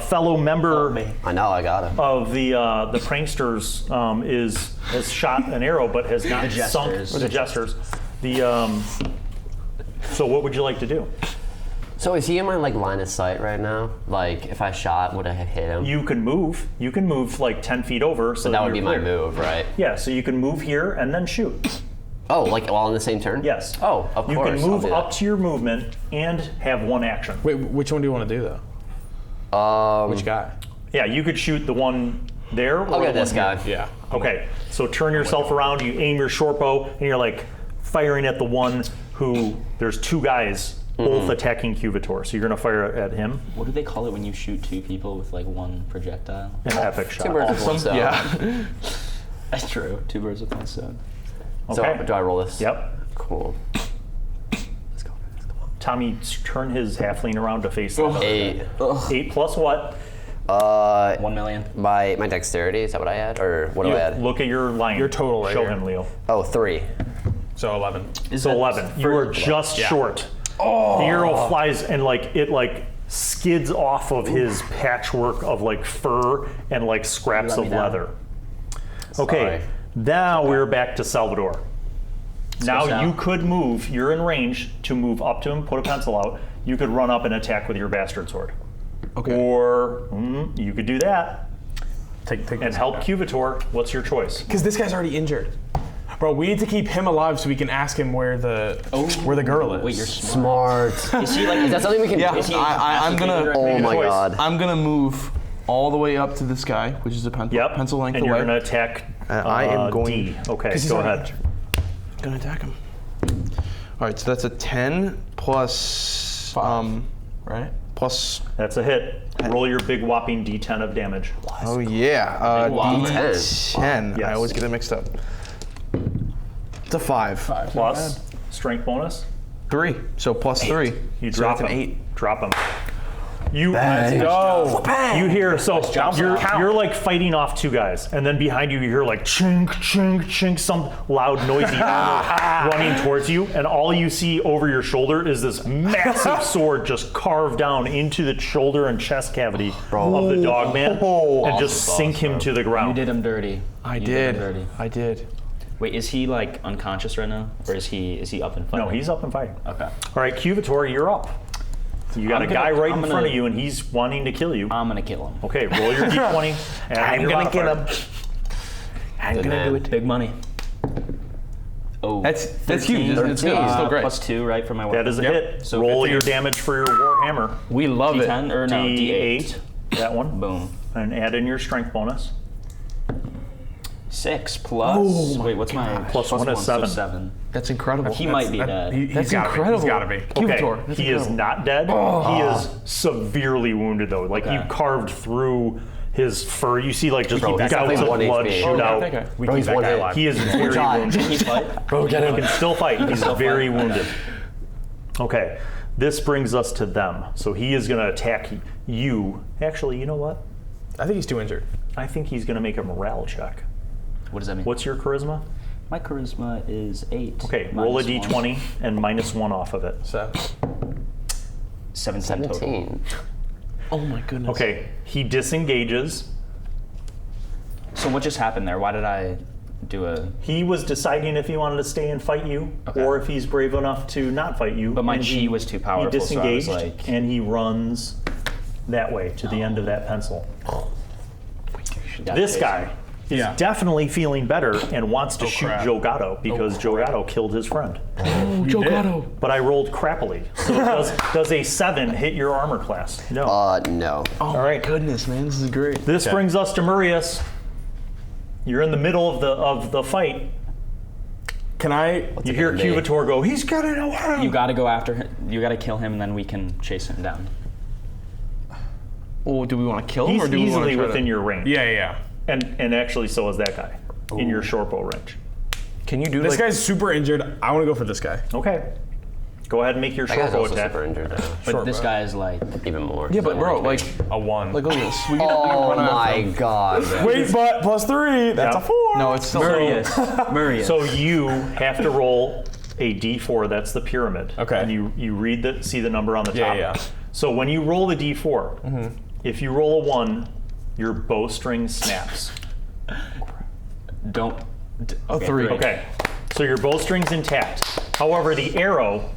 fellow member
I know. I got him.
of the pranksters has shot an arrow, but has not sunk
jesters.
the jesters. So what would you like to do?
So is he in my line of sight right now? Like, if I shot, would I have hit him?
You can move. You can move like 10 feet over. So
that would
you're
be my
clear.
move, right?
Yeah, so you can move here and then shoot.
Oh, like all in the same turn?
Yes.
Oh, of
You
course.
can
I'll
move
do that.
up to your movement and have one action.
Wait, which one do you want to do though? Which guy?
Yeah, you could shoot the one there. Or
I'll
the
get this
one
guy.
here.
Yeah.
Okay, so turn yourself around. You aim your short bow, and you're like firing at the one who. There's 2 guys both attacking Quevator, so you're gonna fire at him.
What do they call it when you shoot 2 people with like 1 projectile?
An epic shot.
2 birds with one stone.
Yeah.
That's true. 2 birds with 1 stone.
So
Okay.
do I roll this?
Yep.
Cool. Let's go.
Tommy, turn his halfling around to face them.
8.
8 plus what?
1 million.
My dexterity, is that what I add? Or what do I add?
Look at your line.
Your total right
Show
here.
him, Leo.
Oh, 3.
So 11.
So 11. You are just short.
Oh.
The arrow flies and it skids off of his patchwork of like fur and like scraps
Let me
of
down.
leather. Okay,
Sorry.
now we're back to Salvator. Now
Sal.
you could move. You're in range to move up to him. Put a pencil out. You could run up and attack with your bastard sword.
Okay.
Or you could do that
Take
and help Quevator. What's your choice?
Because this guy's already injured. Bro, we need to keep him alive so we can ask him where the girl is.
Wait, you're smart.
Smart.
Is he like?
Is that something we can
Yeah.
do?
Is he
I'm gonna.
Oh my
choice.
god.
I'm gonna move all the way up to this guy, which is a pencil length
and
away.
you're going to attack
I am going.
D. Okay,
he's
go
already
ahead.
Gonna attack him. All right, so that's a 10 plus
5, right?
plus.
That's a hit. Roll your big whopping D10 of damage.
Oh yeah, D10. I
Yes.
always get it mixed up. It's a 5.
Plus strength bonus.
3. So plus 3.
You
So
drop
that's
him.
an 8.
Drop him. You
Go.
You hear, so you're like fighting off two guys, and then behind you hear like chink, chink, chink, some loud, noisy running towards you, and all you see over your shoulder is this massive sword just carved down into the shoulder and chest cavity of the dogman, and just sink him to the
You
ground.
did him dirty.
I
You
did.
him dirty.
I did.
Wait, is he like unconscious right now, or is he up and fighting?
No, he's up and fighting.
Okay.
All right, Quevator, you're up. You got
I'm
a guy
gonna-
right
I'm
in
gonna-
front of you, and he's wanting to kill you.
I'm gonna kill him.
Okay, roll your d20.
I'm gonna get him. I'm
Good
gonna
man.
do it.
Big money. Oh,
That's huge. It's good. It's still great.
Plus 2, right, for my weapon.
That is a hit.
So
Roll
15.
your damage for your Warhammer.
We love it.
D10 or no,
D8. That one.
Boom.
And add in your strength bonus.
6 plus. Wait, what's my
Plus 1 is
so
7.
7.
That's incredible.
He might be dead.
That's incredible.
He's gotta be.
Okay,
Quevator, that's
he is
incredible.
not dead. He is severely wounded though. Like you
Okay.
carved through his fur. You see like just
he's
gouts
definitely
of
1
blood
HP.
shoot out.
We
Bro,
keep
he's
that
one
guy
hit.
alive.
He is very wounded.
Can he fight?
Bro, get
He can still fight. He's
still
very
fight?
wounded. Okay, this brings us to them. So he is going to attack you. Actually, you know what?
I think he's too injured.
I think he's going to make a morale check.
What does that mean?
What's your charisma?
My charisma is 8.
Okay, roll a
Minus
d20
1.
and -1 off of it.
So
17 total.
17.
Oh my goodness.
Okay, he disengages.
So what just happened there? Why did I do a...
He was deciding if he wanted to stay and fight you,
Okay.
or if he's brave enough to not fight you.
But my
and
chi was too powerful,
He
so I was
disengaged,
like-
and he runs that way to the end of that pencil.
got
This
chased.
guy is
Yeah.
definitely feeling better and wants to shoot
crap.
Joe Gatto because Joe Gatto killed his friend.
Oh, Joe Gatto.
But I rolled crappily. So does a 7 hit your armor class? No.
No.
Oh
All
my
right.
goodness, man. This is great.
This brings us to Murrius. You're in the middle of the fight.
can I?
You hear Quevator go, he's getting away.
You gotta go after him. You gotta kill him, and then we can chase him down.
Oh, do we want to kill him
He's
or do we want
easily
to
within your range.
Yeah.
And actually so is that guy in your short bow range.
Can you do
This
like?
guy's super injured. I want to go for this guy.
Okay. Go ahead and make your
That
short
guy's
bow
also
attack.
super injured now.
But this guy is like...
Even more.
Yeah, but bro, like
A 1.
look at this. We
Oh my god.
Wait, but plus 3. That's
Yeah.
a 4.
No, it's still
Murrius.
So you have to roll a d4, that's the pyramid.
Okay.
And you read see the number on the top.
Yeah.
So when you roll the d4, if you roll a 1, your bowstring snaps.
Don't...
a 3.
Okay. So your bowstring's intact. However, the arrow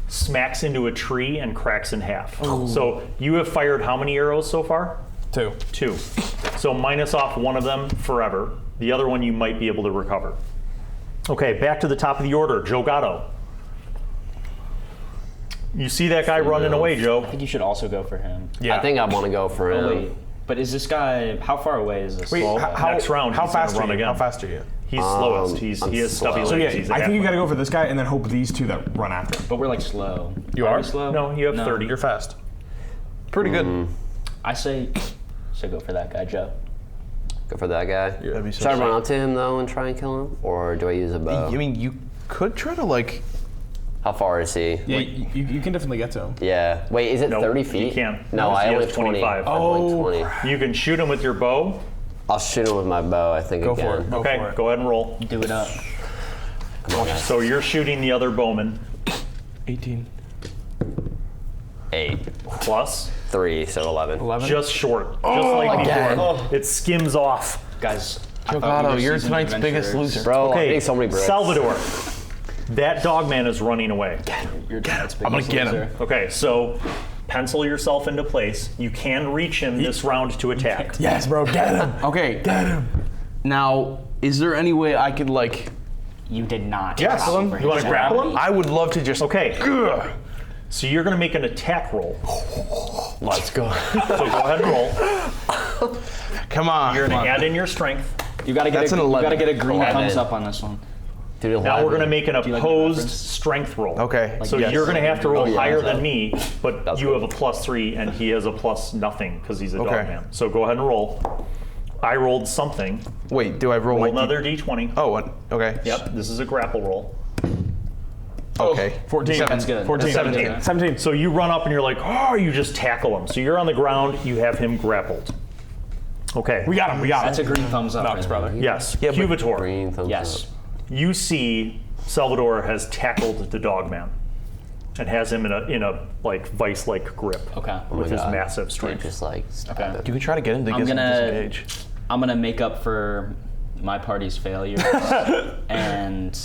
smacks into a tree and cracks in half. So you have fired how many arrows so far?
2.
2. So minus off one of them forever. The other one you might be able to recover. Okay, back to the top of the order. Joe Gatto. You see that guy running away, Joe.
I think you should also go for him.
Yeah.
I think I want to go for him.
Oh, wait. But is this guy... How far away is this?
Wait,
Well,
how,
next round,
how
he's gonna
fast
run
are you?
again.
How fast are you?
He's slowest.
I'm
He has stubby
slow.
legs.
So
He's a
I think you
halfling.
got to go for this guy and then hope these two that run after him.
But we're like slow.
You
Are
are?
we slow?
No, you have 30.
You're fast.
Pretty good.
I say go for that guy, Joe.
Go for that guy.
That'd be so
Should I
sick.
run up to him though and try and kill him? Or do I use a bow?
I mean, you could try to like.
How far is he?
Yeah, you can definitely get to him.
Yeah. Wait, is it
Nope,
30
you
feet?
can't.
No,
No,
I
he
only
has
have 20.
25.
I have only 20.
You can shoot him with your bow.
I'll shoot him with my bow, I think,
Go
again.
for it. Go
Okay,
for it.
go ahead and roll.
Do it up.
Come on, guys.
So you're shooting the other bowman
18.
8.
plus,
3, so 11.
11.
just short, just like
again.
before. It skims off.
Guys, I
Joe
thought we
Gatto,
were
you're
seasoned
tonight's biggest
adventurers.
loser.
Bro, I'm
Okay,
getting so many bricks.
Salvator. That dogman is running away.
You're tonight's biggest
I'm gonna get him.
loser.
Okay, so pencil yourself into place. You can reach him this round to attack.
Yes, bro, get him.
Okay. Get him. Now, is there any way I could like?
You did not.
Yes.
grapple
You
for
wanna
his
grapple
body.
him?
I would love to just.
Okay. So you're going to make an attack roll.
Let's go.
So go ahead and roll.
Come on.
You're
come
going
on.
to add in your strength.
You gotta get
That's
a,
an
you
11.
gotta get a green
11.
thumbs up on this one.
Now we're going to make an opposed strength roll.
Okay.
So you're going to have to roll higher than me, but
That's
you
good.
have a +3 and he has a plus nothing because he's a
Okay.
dog man. So go ahead and roll. I rolled something.
Wait, do I roll
Roll
my
another d20.
Oh, what? Okay.
Yep, this is a grapple roll.
Okay.
14.
That's good.
14.
17.
17.
So you run up and you're like, oh, you just tackle him. So you're on the ground, you have him grappled. Okay.
We got him. We got him.
That's a green thumbs up.
Maddox,
right there.
brother.
Yes,
Yeah, but-
Quevator.
Green thumbs
Yes.
up.
You see Salvator has tackled the dog man and has him in a like vice-like grip
Okay.
with his
God.
massive
Can't
strength.
just like stab
Okay.
it.
You can try to get him to
I'm
get some
gonna-
disengage.
I'm gonna make up for my party's failures and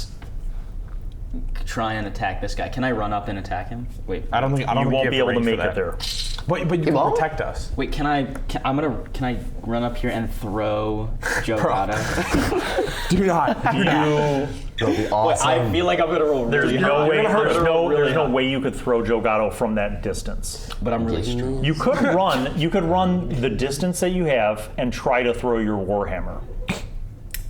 try and attack this guy. Can I run up and attack him? Wait.
I don't think
You won't
have
be able to
range
make
for
it there.
But you can
won't?
protect us.
Wait. Can I run up here and throw Joe Gatto?
Do not. Do not.
That'll be awesome.
I feel like I'm gonna roll.
There's
really
no
high.
way.
hurt
There's no way you could throw Joe Gatto from that distance.
But I'm really strong.
You could run. You could run the distance that you have and try to throw your warhammer.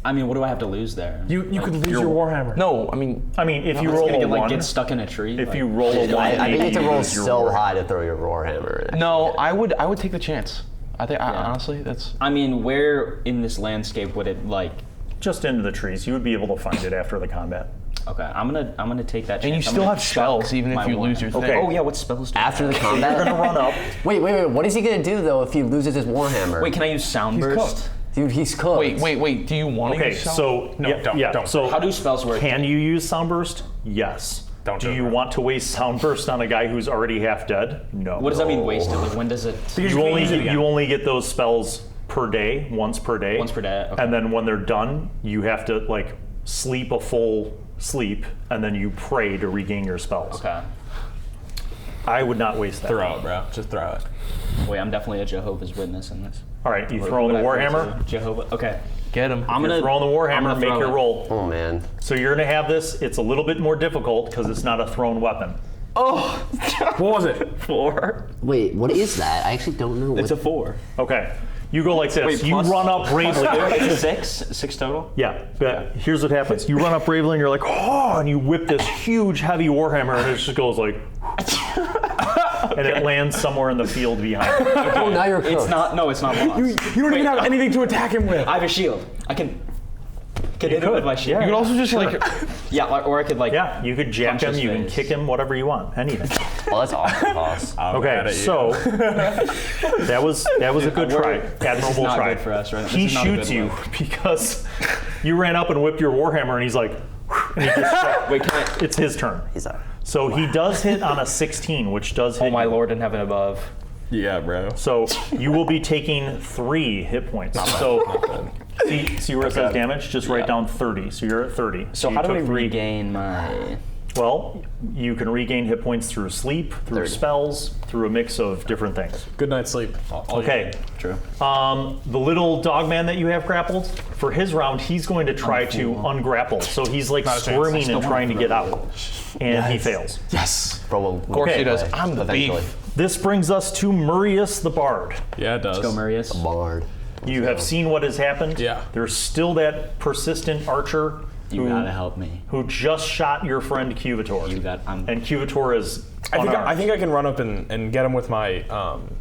I mean, what do I have to lose there?
You could lose your Warhammer.
No, I mean,
I mean, if you
It's
roll
gonna
a
get, like,
one,
get stuck in a tree.
if
like-
you roll a one,
I think you have to
maybe
roll
use your
so
warhammer.
high to throw your Warhammer.
no, I would take the chance. I think honestly, that's
I mean, where in this landscape would it like?
Just into the trees. You would be able to find it after the combat.
Okay, I'm gonna take that chance.
and you
I'm
still
gonna
have spells even if
my
you lose your
warhammer.
thing.
Okay.
Oh yeah, what spells do I
After the
have?
You're gonna
combat?
run up.
Wait. What is he gonna do though if he loses his Warhammer?
Wait, can I use sound burst?
cooked.
Dude, he's cooked.
Wait. Do you want to
Okay,
use spells?
so
No,
yeah,
don't.
So
How do spells work?
can you use Soundburst? Yes.
Don't
do
do it,
you
bro.
want to waste Soundburst on a guy who's already half dead? No.
What does that mean, wasted? Like, when does it?
You only get those spells per day, once per day.
Once per day, okay.
And then when they're done, you have to like sleep a full sleep, and then you pray to regain your spells.
Okay.
I would not waste that.
Throw it, bro. Just throw it.
Wait, I'm definitely a Jehovah's Witness in this.
All right, you
What
throw in the
would I pray
warhammer.
to? Jehovah. Okay.
Get him.
I'm
You're
gonna
throwing the
I'm
warhammer.
gonna
Make
throw
your
it.
roll.
Oh man.
So you're gonna have this. It's a little bit more difficult because it's not a thrown weapon.
What was it?
4.
Wait, what is that? I actually don't know.
It's a 4.
Okay. You go like this.
Wait,
you
plus-
run up bravely.
It's 6 total.
Yeah, but here's what happens. You run up bravely and you're like, oh, and you whip this huge, heavy warhammer, and it just goes like, and it lands somewhere in the field behind.
Oh, now you're cooked.
It's not. No, it's not lost.
You don't even have anything to attack him with.
I have a shield. I can hit him
could,
with my shield.
yeah.
You could also just like
Yeah, or I could like.
Yeah, you could jab
Punch
him,
his
you can
face.
kick him, whatever you want, anything.
Well, that's awesome, boss.
Okay, so that was a good try, admirable
not
try.
good for us, right?
He
This is not a
shoots
good
you
look.
because you ran up and whipped your warhammer, and he's like, and he just shot.
Wait, can I?
It's his turn.
He's out.
So he does hit on a 16, which does hit.
Oh my
you.
lord in heaven above.
Yeah, bro.
So you will be taking 3 hit points. So see where it says damage? Just write down 30. So you're at 30.
So
you
how do
took
we
3.
regain my?
Well, you can regain hit points through sleep, through
30.
spells, through a mix of different things.
Good night's sleep.
Okay.
True.
The little dog man that you have grappled, for his round, he's going to try to ungrapple. So he's like
Not a chance.
squirming and trying to get out. And he fails.
Yes.
Bro,
of course he does. I'm the
Eventually.
beef.
This brings us to Murrius the Bard.
Yeah, it does.
Go Murrius.
Bard.
You have seen what has happened.
Yeah.
There's still that persistent archer
You gotta help me.
who just shot your friend Quevator.
You got. I'm.
And Quevator is
I
unarmed.
think I can run up and get him with my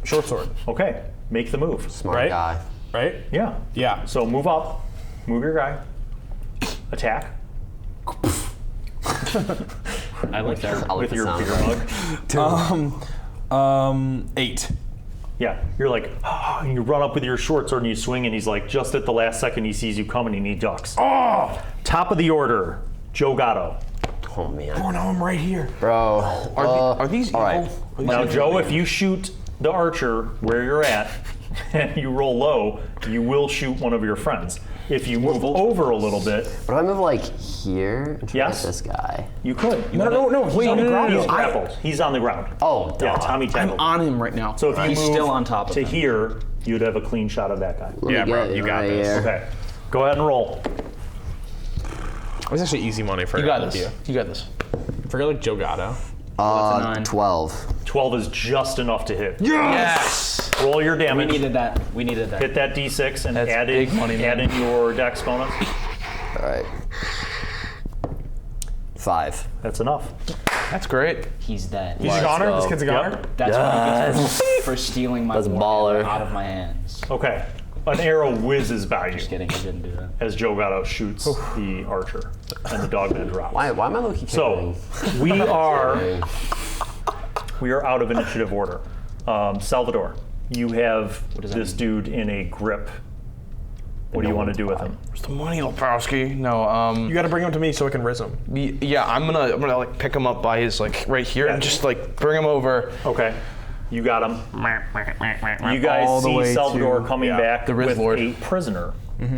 short sword.
Okay, make the move.
Smart
Right?
guy.
Right?
Yeah.
Yeah.
So move up, move your guy, attack
I like that.
I like
with
the
your
sound.
beer mug.
8.
Yeah, you're like, oh, and you run up with your short sword and you swing, and he's like, just at the last second, he sees you coming and he ducks. Oh! Top of the order, Joe Gatto.
Oh man.
Oh no, I'm right here.
Bro.
Are these
all right.
evil? Are these
Now,
evil?
Joe, if you shoot the archer where you're at and you roll low, you will shoot one of your friends. If you move over a little bit,
But if I move like here and try
Yes.
to hit this guy.
you could.
No. He's on the ground.
He's grappled. He's on the ground.
Oh, duh.
Yeah, Tommy
I'm
tackled.
on him right now.
So if you
He's
move
still on top of
to
him.
here, you'd have a clean shot of that guy.
Let me
Yeah, bro,
get
you got
right
this.
here.
Okay, go ahead and roll.
It was actually easy money for
you got this.
you.
You got this.
Forget like Joe Gatto.
That's a 9.
12.
12 is just enough to hit.
Yes.
Roll your
We
damage.
needed that. We needed that.
Hit that d6 and
That's
add
big money, man.
in your dex bonus.
All right. 5.
That's enough.
That's great.
He's dead.
He's a goner?
go.
This kid's a goner?
Yep.
That's what he gets for stealing my
That's
warhammer
baller.
out of my hands.
Okay. An arrow whizzes by you
Just kidding, he didn't do that.
as Joe Gatto shoots the archer, and the dogman drops.
Why am I looking?
So we are out of initiative order. Salvador, you have this dude in a grip. What do you want to do with him?
Where's the money, Lepowski? No,
You gotta bring him to me so I can riz him.
yeah, I'm gonna like pick him up by his like right here and just like bring him over.
Okay. You got him. You guys
All the
see
way
Salvador
to-
coming back
the Riz
with
Lord.
a prisoner.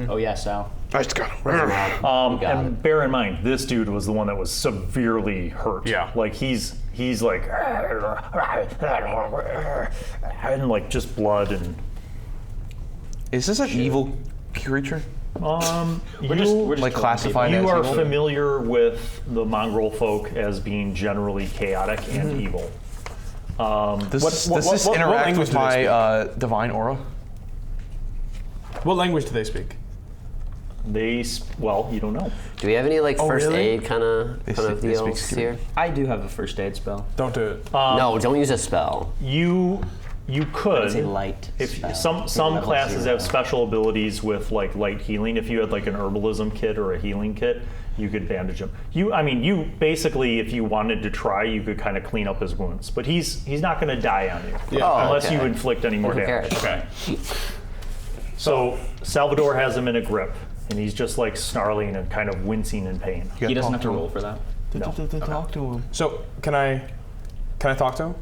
Oh yeah, Sal.
I just got him.
Got
And
it.
bear in mind, this dude was the one that was severely hurt.
Yeah.
Like he's like, and like just blood and.
Is this an evil creature?
We're just
Like
killing
classified
You
as
are
evil?
familiar with the mongrel folk as being generally chaotic and evil.
Does this
what
interact
language
with
do they
my divine aura?
What language do they speak?
Well, you don't know.
Do we have any like first
really?
aid kind of
They
deals
speak
here?
people. I do have a first aid spell.
Don't do it.
No, don't use a spell.
You could.
It's a light
If
spell.
some
Level
classes
0.
have special abilities with like light healing. If you had like an herbalism kit or a healing kit, you could bandage him. You basically, if you wanted to try, you could kind of clean up his wounds. But he's not going to die on you unless you inflict any more
Who
damage.
cares?
Okay.
So Salvador has him in a grip, and he's just like snarling and kind of wincing in pain.
He doesn't have to roll for that.
Talk to him.
So can I talk to him?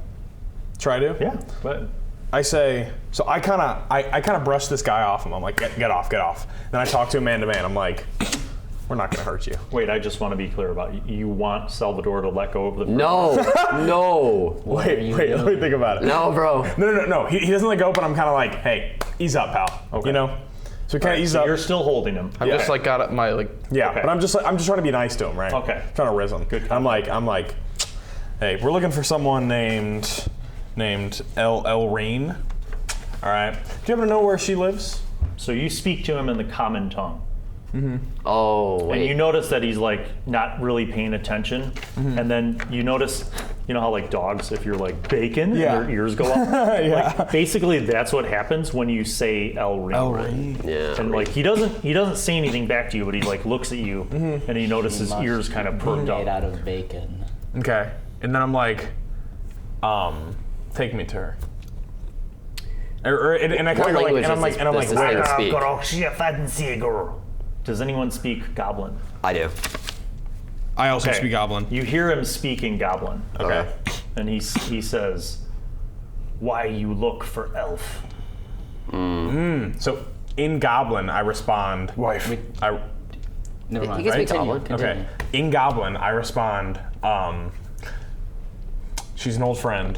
Try to?
Yeah, but
I say, so I kind of brush this guy off him. I'm like, get off. Then I talk to him man to man. I'm like, we're not gonna hurt you.
wait, I just want to be clear about you want Salvador to let go of the.
No, no,
Wait, let me think about it.
no, bro.
No. He doesn't let go, but I'm kind of like, hey, ease up, pal.
Okay.
You know? So we kind of ease
So
up.
you're still holding him.
I've just like got my like.
Yeah,
Okay.
but I'm just trying to be nice to him, right?
Okay.
Trying to riz him.
Good.
I'm like, hey, we're looking for someone named El Rain. All right. Do you happen to know where she lives?
So you speak to him in the common tongue.
Oh,
And
wait.
you notice that he's like not really paying attention. And then you notice, you know how like dogs, if you're like bacon,
Yeah.
their ears go up?
Yeah.
Like, basically that's what happens when you say El Ring.
Yeah.
And like he doesn't say anything back to you, but he like looks at you and he notices his ears kind of perked
Made
up.
out of bacon.
Okay. And then I'm like, take me to her. And I kind of go like,
language
and I'm like,
does this thing speak?
Does anyone speak Goblin?
I do.
I also
Okay.
speak Goblin.
You hear him speak in Goblin.
Okay.
And he says, "Why you look for elf?"
So in Goblin, I respond.
Wife.
Never mind.
You can speak
Continue,
Goblin.
continue.
Okay. In Goblin, I respond. She's an old friend,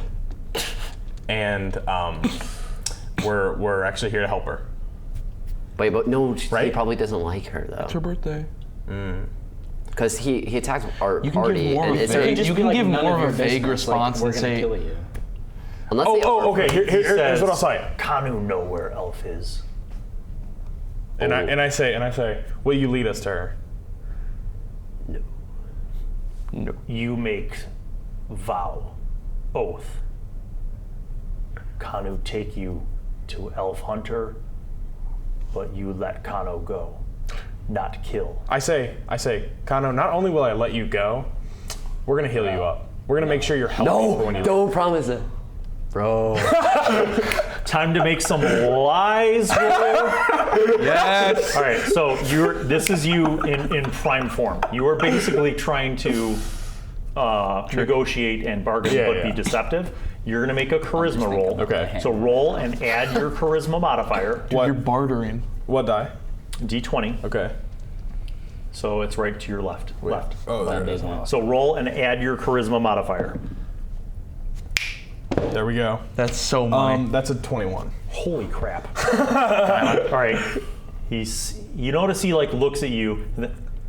and we're actually here to help her.
Wait, but no, he
Right?
probably doesn't like her
It's her
though,
birthday.
because he attacked our
You can
party.
give more
and
of a
is there-
vague.
Just
You
be
can
like,
give
none
more
your
of a vague
business,
response
like,
and
we're
say.
gonna kill you.
unless they are
Okay. Here's
says,
what I'll say.
Kanu know where elf is.
And I say, will you lead us to her?
No. You make vow, oath. Kanu take you to Elf Hunter, but you let Kanu go, not kill.
I say, Kano, not only will I let you go, we're gonna heal you up. We're gonna make sure you're healthy for when
No,
you
don't promise it, bro.
Time to make some lies roll.
Yes.
All right, so this is you in prime form. You are basically trying to negotiate and bargain,
Yeah,
but
yeah.
be deceptive. You're going to make a charisma roll.
Okay.
So roll and add your charisma modifier,
What?
You're bartering.
What die?
d20.
Okay.
So it's right to your left. Left.
Oh,
That big one.
So roll and add your charisma modifier.
There we go.
That's so mine.
That's a 21.
Holy crap! All right, you notice he like looks at you,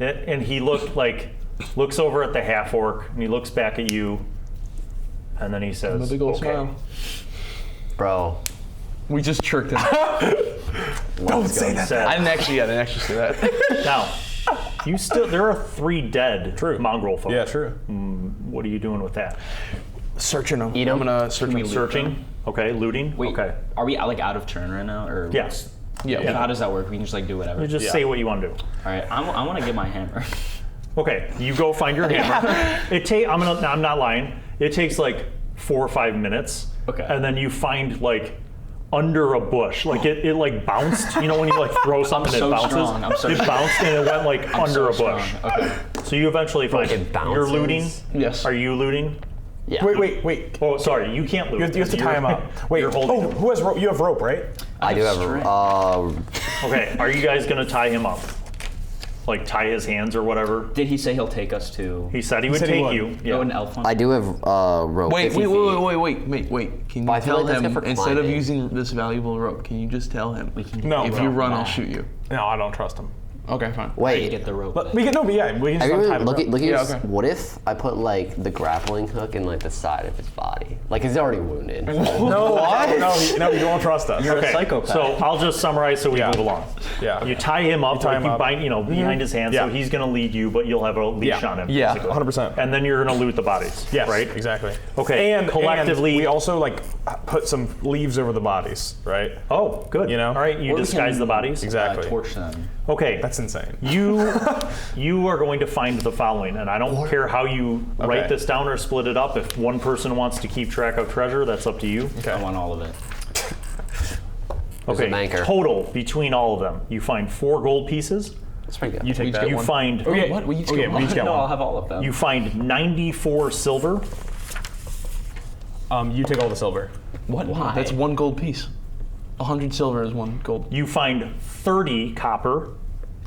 and he looks over at the half orc, and he looks back at you, and then he says,
A big old
"Okay."
smile.
Bro,
We just tricked him.
Don't say
He
that.
said,
I didn't actually say that.
now, There are 3 dead mongrel folk.
Yeah, true.
What are you doing with that?
Searching them.
Eat 'em?
I'm gonna search them.
Searching. Okay, looting.
Wait,
Okay.
are we like out of turn right now, or
Yes.
Yeah.
How does that work? We can just like do whatever.
You just say what you want to do.
All right, I want to get my hammer.
Okay, you go find your hammer. I'm not lying. It takes like 4 or 5 minutes.
Okay.
And then you find like under a bush, like it like bounced. You know when you like throw something
so
and it bounces.
strong. I'm so
it bounced and it went like under a bush.
Okay.
So you eventually find
it bounces?
You're looting.
Yes.
Are you looting?
Yeah.
Wait.
Oh, sorry, you can't loot.
You have to tie him up. Wait,
You're holding him.
who has rope? You have rope, right?
I do have a.
Okay, are you guys gonna tie him up? Like tie his hands or whatever?
Did he say he'll take us to?
He said he would
said he
take
would.
you.
Go an elf one.
I do have rope.
Wait.
50 feet.
Can
But I
you
feel
tell
like that's
him
good for
instead of
climbing.
using this valuable rope? Can you just tell him?
No.
If you run, I'll shoot you.
No, I don't trust him.
Okay, fine.
You
Wait.
get the rope.
But we can we can
Have
just
you
untie
ever
the
look
rope.
at look at
Yeah,
his,
okay.
what if I put like the grappling hook in like the side of his body? Like he's already wounded.
No, you don't trust us.
Okay,
psychopath.
so I'll just summarize so we move along.
Yeah.
You tie him up,
tie
like
him
you
up.
bind, behind his hands, so
Yeah.
he's gonna lead you, but you'll have a leash
Yeah.
on him.
Yeah,
basically.
100%.
And then you're gonna loot the bodies.
Yes,
right?
exactly.
Okay,
And
collectively-
and we also like put some leaves over the bodies, right?
Oh, good.
You know?
All right, you
Or we
disguise
can,
the bodies.
Exactly.
torch them.
Okay,
That's insane.
you are going to find the following, and I don't care how you write
Okay.
this down or split it up. If one person wants to keep track of treasure, that's up to you.
I want all of it.
There's a banker.
Total between all of them, you find 4 gold pieces.
That's pretty good.
You take that.
You find
Okay,
What? We each
okay,
get
we each get
No, I'll
one.
have all of them.
you find 94 silver.
You take all the silver.
What?
Why?
That's 1 gold piece. 100 silver is 1 gold.
You find 30 copper.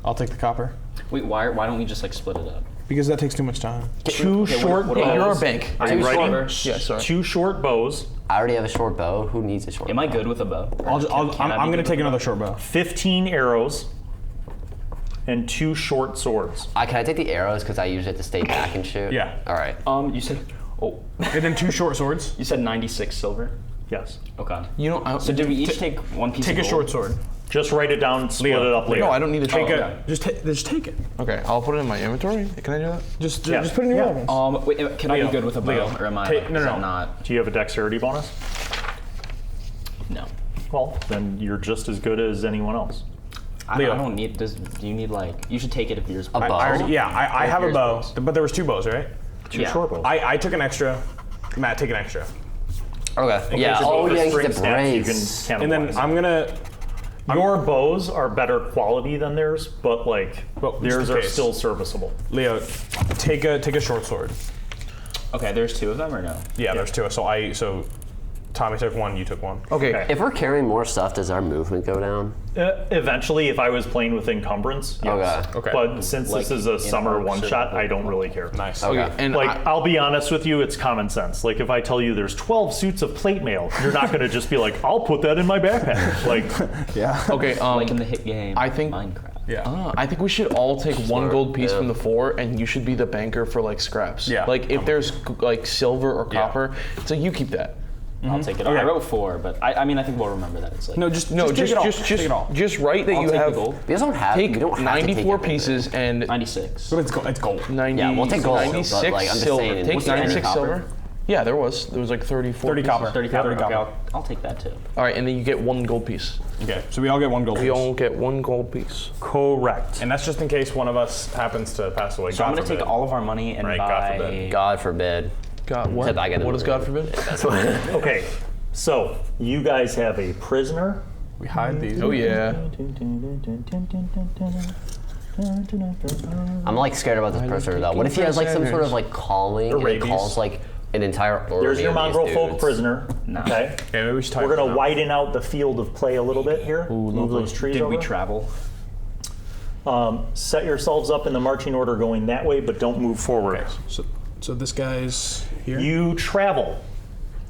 I'll take the copper.
Wait, why don't we just like split it up?
Because that takes too much time.
2 short
what
bows.
about-
You're our bank.
I'm
Two
writing
short-
Yeah, sorry.
2 short bows,
I already have a short bow. Who needs a short
Am
bow?
I good with a bow?
I'm going to take
another.
another short bow.
15 arrows, and 2 short swords.
Can I take the arrows because I usually have to stay back and shoot?
Yeah.
All right.
You said. Oh,
And then 2 short swords.
you said 96 silver.
Yes.
Okay.
You don't.
So did we each take 1 piece?
Take
of
a
gold?
short sword.
Just write it down, split
Leo,
it up later.
No, I don't need to take
Take
it.
okay.
it. Just take it.
Okay, I'll put it in my inventory. Can I do that?
Just
Yeah.
put it in your
Yeah.
weapons.
Wait, can I
Leo,
be good with a bow,
Leo,
or am I?
take-
Like,
no,
is
no.
that not?
Do you have a dexterity bonus?
No.
Well, then you're just as good as anyone else.
Leo.
I don't need. Do you need like? You should take it if yours.
A bow?
I have a
Here's
bow,
bows.
but there was 2 bows, right?
2
Yeah.
short bows.
I took an extra. Matt, take an extra.
Okay.
In
Yeah.
case you're
Oh
both
yeah,
at
he's
string
the
stats, you
brace.
can
And then
cannibalize.
I'm gonna.
Your bows are better quality than theirs, but like
Well, just
theirs
in
are
case.
still serviceable.
Leo, take a short sword.
Okay, there's 2 of them or no?
Yeah, there's 2. So Tommy took 1, you took 1.
Okay.
If we're carrying more stuff, does our movement go down?
Eventually, if I was playing with encumbrance, yes.
Okay.
But since
Like
this is a summer
orcs
one
or
shot,
something.
I don't really care.
Nice.
Okay.
And
Like, I'll be honest with you, it's common sense. Like, if I tell you there's 12 suits of plate mail, you're not going to just be like, I'll put that in my backpack. Like,
Yeah.
okay.
Like in the hit game.
I think-
Minecraft.
Yeah.
I think we should all take 1 gold piece
yeah.
from the 4, and you should be the banker for like scraps.
Yeah.
Like if there's like silver or copper, so you keep that.
I'll take it.
Okay.
I wrote 4, but I mean I think we'll remember that. It's like
No, just
No,
take
just
it all.
just
take it all.
just write that
I'll
you
take the
have
gold.
You guys don't have.
take
you don't have to take
94
everything.
pieces and
96.
But it's gold.
90.
Yeah, we'll take gold, but,
96
like, I'm just
silver.
saying,
Take
was there any
96
copper?
silver. Yeah, there was like 34.
30
pieces.
copper.
30
Yeah,
copper.
30
Okay,
copper.
I'll take that too.
All right, and then you get 1 gold piece.
Okay, so we all get 1 gold
We
piece.
all get 1 gold piece.
correct.
And that's just in case one of us happens to pass away.
So I'm gonna take all of our money and
Right, God
buy.
forbid.
God forbid.
God, what?
Said I get it.
What does God forbid?
That's what.
Okay, so you guys have a prisoner.
We hide these.
Oh yeah.
I'm like scared about this prisoner though. What if he has like some sort of like calling and it
rabies.
calls like an entire army
There's your
of these
mongrel folk
dudes?
prisoner.
Nah.
Okay.
Okay, maybe we should tie
We're
them
gonna
up.
widen out the field of play a little bit here. Move those trees
Did
over.
we travel?
Set yourselves up in the marching order going that way, but don't move forward.
So this guy's here.
You travel.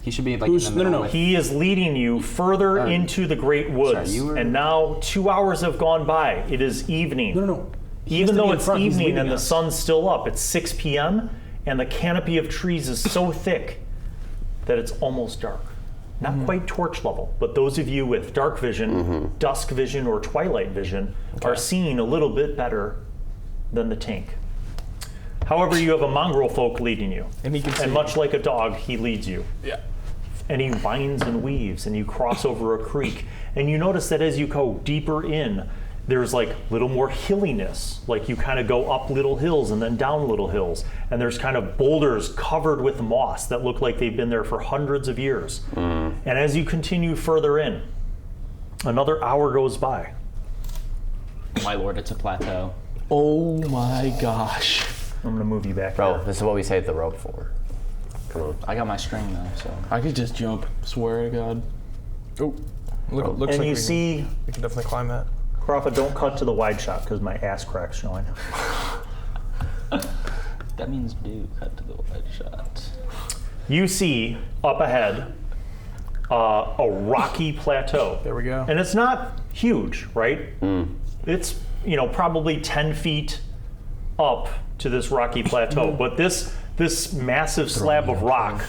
He should be like
Who's-
in the
no, no,
middle
no.
with-
He is leading you further into the great woods.
you were-
And now 2 hours have gone by. It is evening.
No.
Even though it's evening and the sun's still up, it's 6 p.m. and the canopy of trees is so thick that it's almost dark. Not quite torch level, but those of you with dark vision, dusk vision, or twilight vision are seeing a little bit better than the tank. However, you have a mongrel folk leading you.
And he can see.
And much like a dog, he leads you.
Yeah.
And he winds and weaves, and you cross over a creek. And you notice that as you go deeper in, there's like little more hilliness. Like you kind of go up little hills and then down little hills. And there's kind of boulders covered with moss that look like they've been there for hundreds of years. And as you continue further in, another hour goes by.
My lord, it's a plateau.
Oh my gosh.
I'm gonna move you back
Bro,
here.
this is what we saved the rope for. Come on.
I got my string though, so.
I could just jump. Swear to God.
Oh, looks
And
like
you see,
we can definitely climb that.
Crawford, don't cut to the wide shot because my ass crack's showing.
That means do cut to the wide shot.
You see up ahead a rocky plateau.
There we go.
And it's not huge, right? It's, probably 10 feet up to this rocky plateau. But this massive slab of rock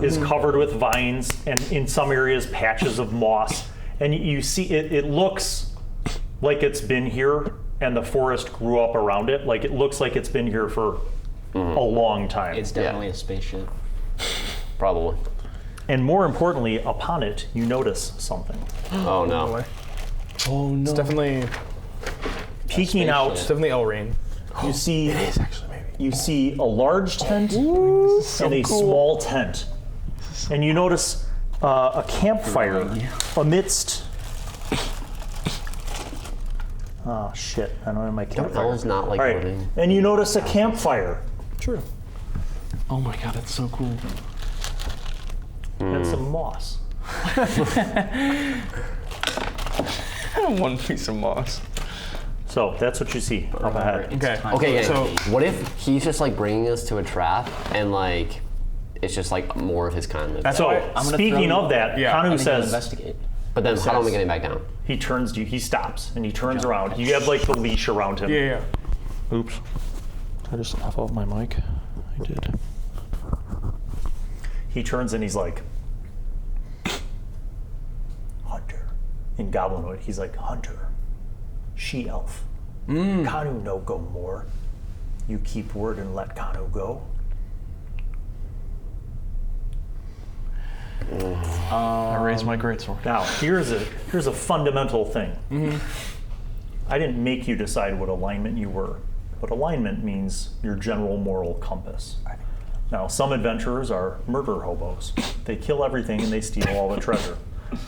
is covered with vines and in some areas patches of moss. And you see it looks like it's been here and the forest grew up around it. Like it looks like it's been here for a long time.
It's definitely a spaceship.
Probably.
And more importantly, upon it, you notice something.
Oh no.
Oh no.
It's definitely
Peeking out,
definitely Elrain.
you see
It is actually maybe.
you see a large tent and a small tent. And you notice a campfire amidst. Oh shit! I don't have my campfire.
El's not like
All right,
loading.
and you notice a campfire
True.
Oh my God, that's so cool.
and some moss.
One piece of moss.
So that's what you see up ahead.
It's
Okay.
time.
Okay,
So-
what if he's just like bringing us to a trap and like it's just like more of his kindness?
That's
So
why
I'm gonna
speaking
throw
of that,
Yeah.
Kanu
I need to
says
investigate.
But then how am I getting back down?
he turns to you. He stops and he turns around. You have like the leash around him.
Yeah.
Oops. Did I just laugh off my mic? I did. He turns and he's like, Hunter. In Goblinoid, he's like, Hunter. She-elf. Kanu no go more. You keep word and let Kanu go.
I raised my greatsword.
Now, here's a fundamental thing. I didn't make you decide what alignment you were, but alignment means your general moral compass. Now, some adventurers are murder hobos. They kill everything and they steal all the treasure.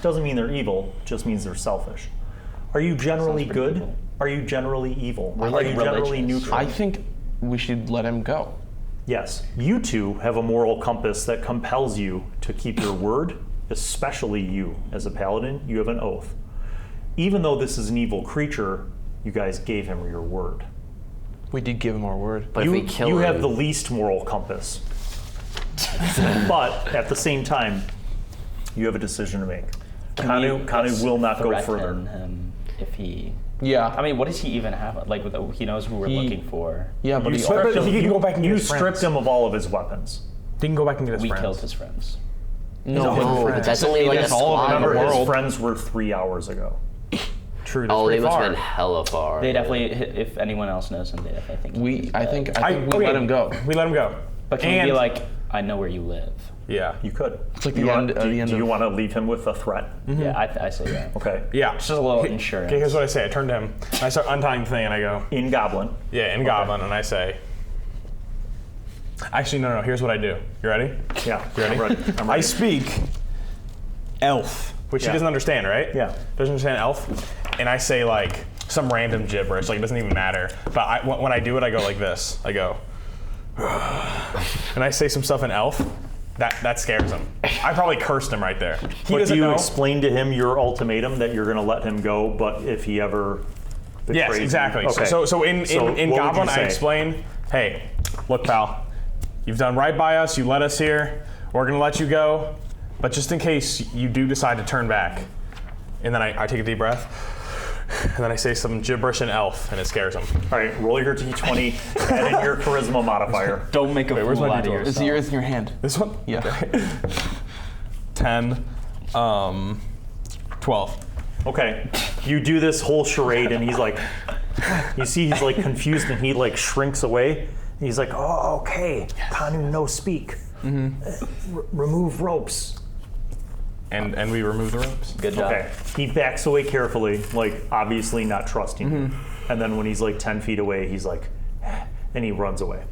Doesn't mean they're evil, just means they're selfish. Are you generally good? Are you generally evil? Are
like
you generally
religious.
neutral?
I think we should let him go.
Yes, you two have a moral compass that compels you to keep your word, especially you as a paladin. You have an oath. Even though this is an evil creature, you guys gave him your word.
We did give him our word.
But
You,
if we kill
you
him,
have the least moral compass. But at the same time, you have a decision to make. Kanu will not go
Threaten
further.
him if he.
Yeah.
I mean, what does he even have? Like, he knows who we're looking for.
Yeah, but
You
he
stripped
but
him,
he can go back and get
you
his
stripped
friends.
him of all of his weapons.
He can go back and get his
We
friends.
killed his friends.
no, but that's only like a
That's all of
squad.
them.
Remember, his
world.
friends were 3 hours ago.
True. That's
Oh, they
pretty
must
far.
have been hella far.
They definitely, if anyone else knows him, they definitely think.
I think we
okay,
let him go.
We let him go.
But can we be like, I know where you live?
Yeah.
You could.
It's like
Do
the
you
end.
want-
The
do,
end
do you
of.
want to leave him with a threat?
Yeah, I say that.
Okay.
Yeah.
Just a little insurance.
Okay, here's what I say. I turn to him. And I start untying the thing, and I go,
In Goblin.
yeah, in Goblin, and I say, actually, no. Here's what I do. You ready?
Yeah.
You ready?
I'm ready. I'm
I
ready.
speak Elf, which
Yeah.
he doesn't understand, right?
Yeah.
Doesn't understand Elf, and I say like some random gibberish, like it doesn't even matter. But when I do it, I go like this. I go, and I say some stuff in Elf. That scares him. I probably cursed him right there. He
But
doesn't
do you
know.
explain to him your ultimatum that you're going to let him go, but if he ever betrays
Yes,
you-
exactly.
Okay.
So in
So what would
Goblin,
you
I
say?
explain, hey, look, pal, you've done right by us. You let us here. We're gonna let you go, but just in case you do decide to turn back, and then I take a deep breath, and then I say some gibberish in Elf, and it scares him.
All right, roll your d20, add in your charisma modifier.
Don't make a
where's
fool
my
out of
D12?
It's
yourself.
yours in your hand.
This one?
Yeah.
Okay. 10, 12.
Okay, you do this whole charade, and he's like, You see he's like confused and he like shrinks away. And he's like, oh, okay, Kanu no speak. Remove ropes.
And we remove the ropes.
Good job.
Okay, he backs away carefully, like obviously not trusting you. And then when he's like 10 feet away, he's like, and he runs away.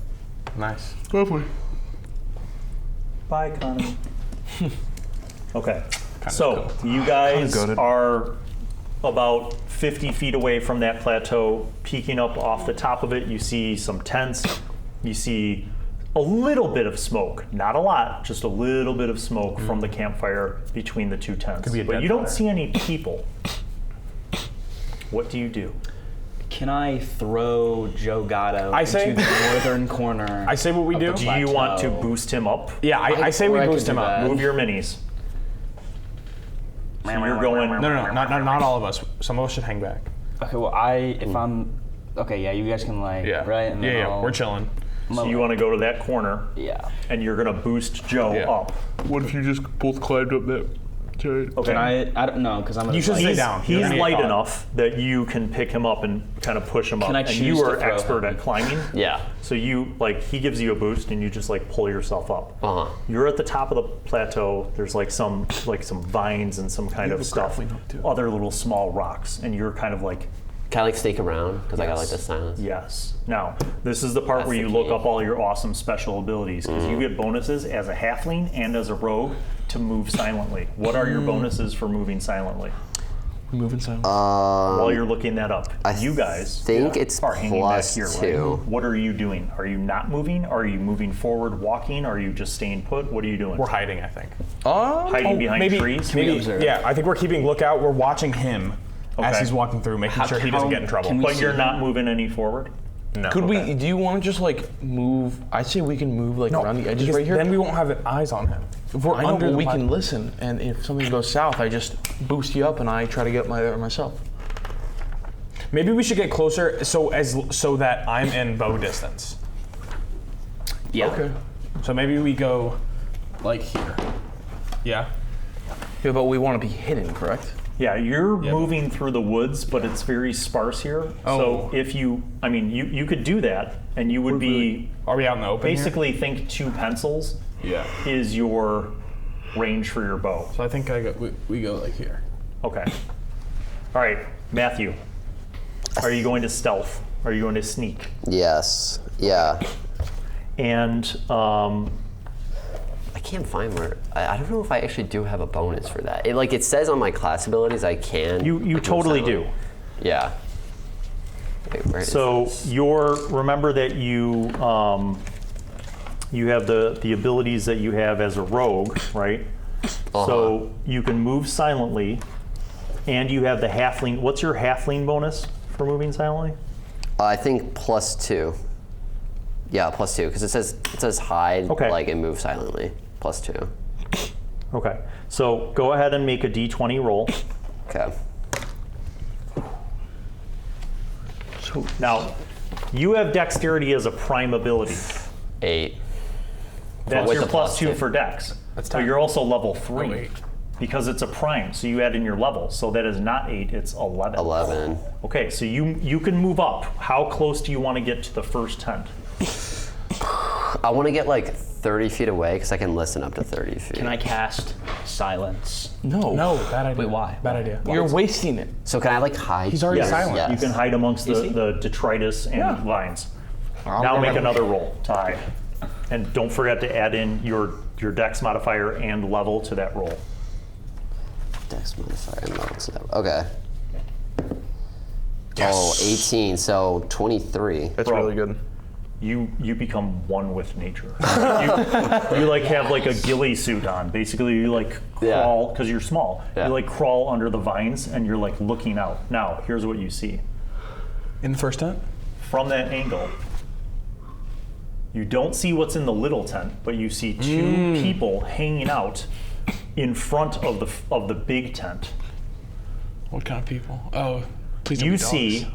Nice.
Lovely.
Bye, Kanu. Okay,
Kinda
so
cool.
you guys
Kinda goated.
are about 50 feet away from that plateau. Peeking up off the top of it, you see some tents. You see a little bit of smoke, not a lot, just a little bit of smoke from the campfire between the two tents.
Could be a
but
dead
you don't
fire.
see any people. What do you do?
Can I throw Joe Gatto
I say-
into the northern corner?
I say what we do.
the
Do you want to
plateau.
boost him up?
Yeah, I say we
Or I
boost
could
him
do
up.
that.
Move your minis. So you're going.
No, not all of us. Some of us should hang back.
Okay, well, if I'm... Okay, yeah, you guys can like,
Yeah.
right? And then
Yeah,
I'll-
we're chilling.
So you want to go to that corner,
Yeah.
and you're gonna boost Joe
Yeah.
up.
What if you just both climbed up that?
Okay.
Can I don't know, because I'm gonna...
You should
like-
stay down. You're
He's
gonna get
light
caught.
enough that you can pick him up and kind of push him up.
Can I
and
choose
you
to
are
throw
expert
him?
at climbing.
Yeah.
So you he gives you a boost and you just like pull yourself up.
Uh-huh.
You're at the top of the plateau. There's like some vines and some kind of stuff,
grappling hook, too.
other little small rocks, and you're kind of like,
Can I like stake around? Because I got like
Yes.
the silence.
yes. Now, this is the part
That's
where
the
you look
key.
up all your awesome special abilities because you get bonuses as a halfling and as a rogue to move silently. What are your bonuses for moving silently?
Moving silent.
While you're looking that up,
I
you guys
think it's
are hanging
plus
back here,
2.
right? What are you doing? Are you not moving? Are you moving forward, walking? Are you just staying put? What are you doing?
We're hiding, I think.
Hiding behind trees?
Maybe,
observe?
yeah, I think we're keeping lookout. We're watching him as
Okay.
he's walking through, making sure he doesn't get in trouble.
can we
But
see
you're
him?
not moving any forward?
No.
Could
okay.
we? Do you want to just like move? I'd say we can move like
No,
around the edges
because
right here.
then we won't have eyes on him.
If we're
I know,
under,
but
we
we
can
can
listen. And if something goes south, I just boost you up and I try to get there myself.
Maybe we should get closer so that I'm in bow distance.
Yeah.
Okay.
So maybe we go like here. Yeah.
Yeah, but we want to be hidden, correct?
Yeah, you're moving through the woods, but it's very sparse here. So
Oh.
if you could do that, and you would be
Are we out in the open?
basically think 2 pencils
Here? Yeah.
is your range for your bow.
So I think we go like here.
Okay. All right, Matthew. Are you going to stealth? Are you going to sneak?
Yes. Yeah.
And
I can't find where. I don't know if I actually do have a bonus for that. It says on my class abilities I can.
you
like, move
totally do.
silent. Yeah. Wait, where is
So
this?
remember that you have the abilities that you have as a rogue, right? So you can move silently, and you have the halfling. What's your halfling bonus for moving silently?
I think plus 2. Yeah, plus 2 because it says hide
Okay.
and move silently. Plus 2.
Okay. So go ahead and make a d20 roll.
Okay.
So
Now, you have dexterity as a prime ability.
8.
That's
with
your
the
plus
plus
2
2.
for dex.
That's
So
10.
you're also level 3
Oh, wait.
because it's a prime. So you add in your level. So that is not 8, it's 11.
11.
Okay, so you can move up. How close do you want to get to the first tent?
I want to get 30 feet away because I can listen up to 30 feet.
Can I cast silence?
no,
No, bad idea.
Wait, why?
Bad idea.
you're wasting it.
So can I hide?
He's already
Yes.
silent.
Yes.
You can hide amongst
Is he?
the detritus and vines. Now make another roll to hide. And don't forget to add in your dex modifier and level to that roll.
Dex modifier and level to that. Okay. Oh, 18. So 23.
That's
Bro.
really good.
You become one with nature. you have a ghillie suit on. Basically, you
Yeah.
crawl because you're small.
Yeah.
You crawl under the vines and you're looking out. Now, here's what you see.
In the first tent?
From that angle, you don't see what's in the little tent, but you see 2 people hanging out in front of the big tent.
What kind of people? Oh, please don't
You
be dogs.
see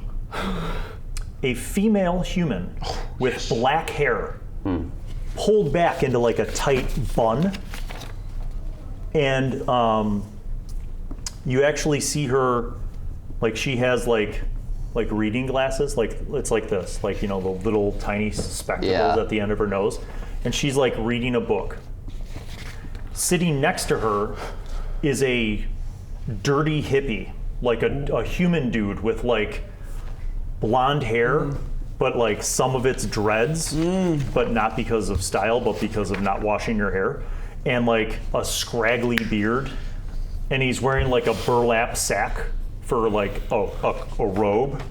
a female human with black hair pulled back into a tight bun, and you actually see her she has like reading glasses, like it's like this, like the little tiny spectacles at the end of her nose, and she's like reading a book. Sitting next to her is a dirty hippie, like a human dude with like blonde hair, but like some of it's dreads, but not because of style, but because of not washing your hair, and like a scraggly beard, and he's wearing like a burlap sack for like a robe,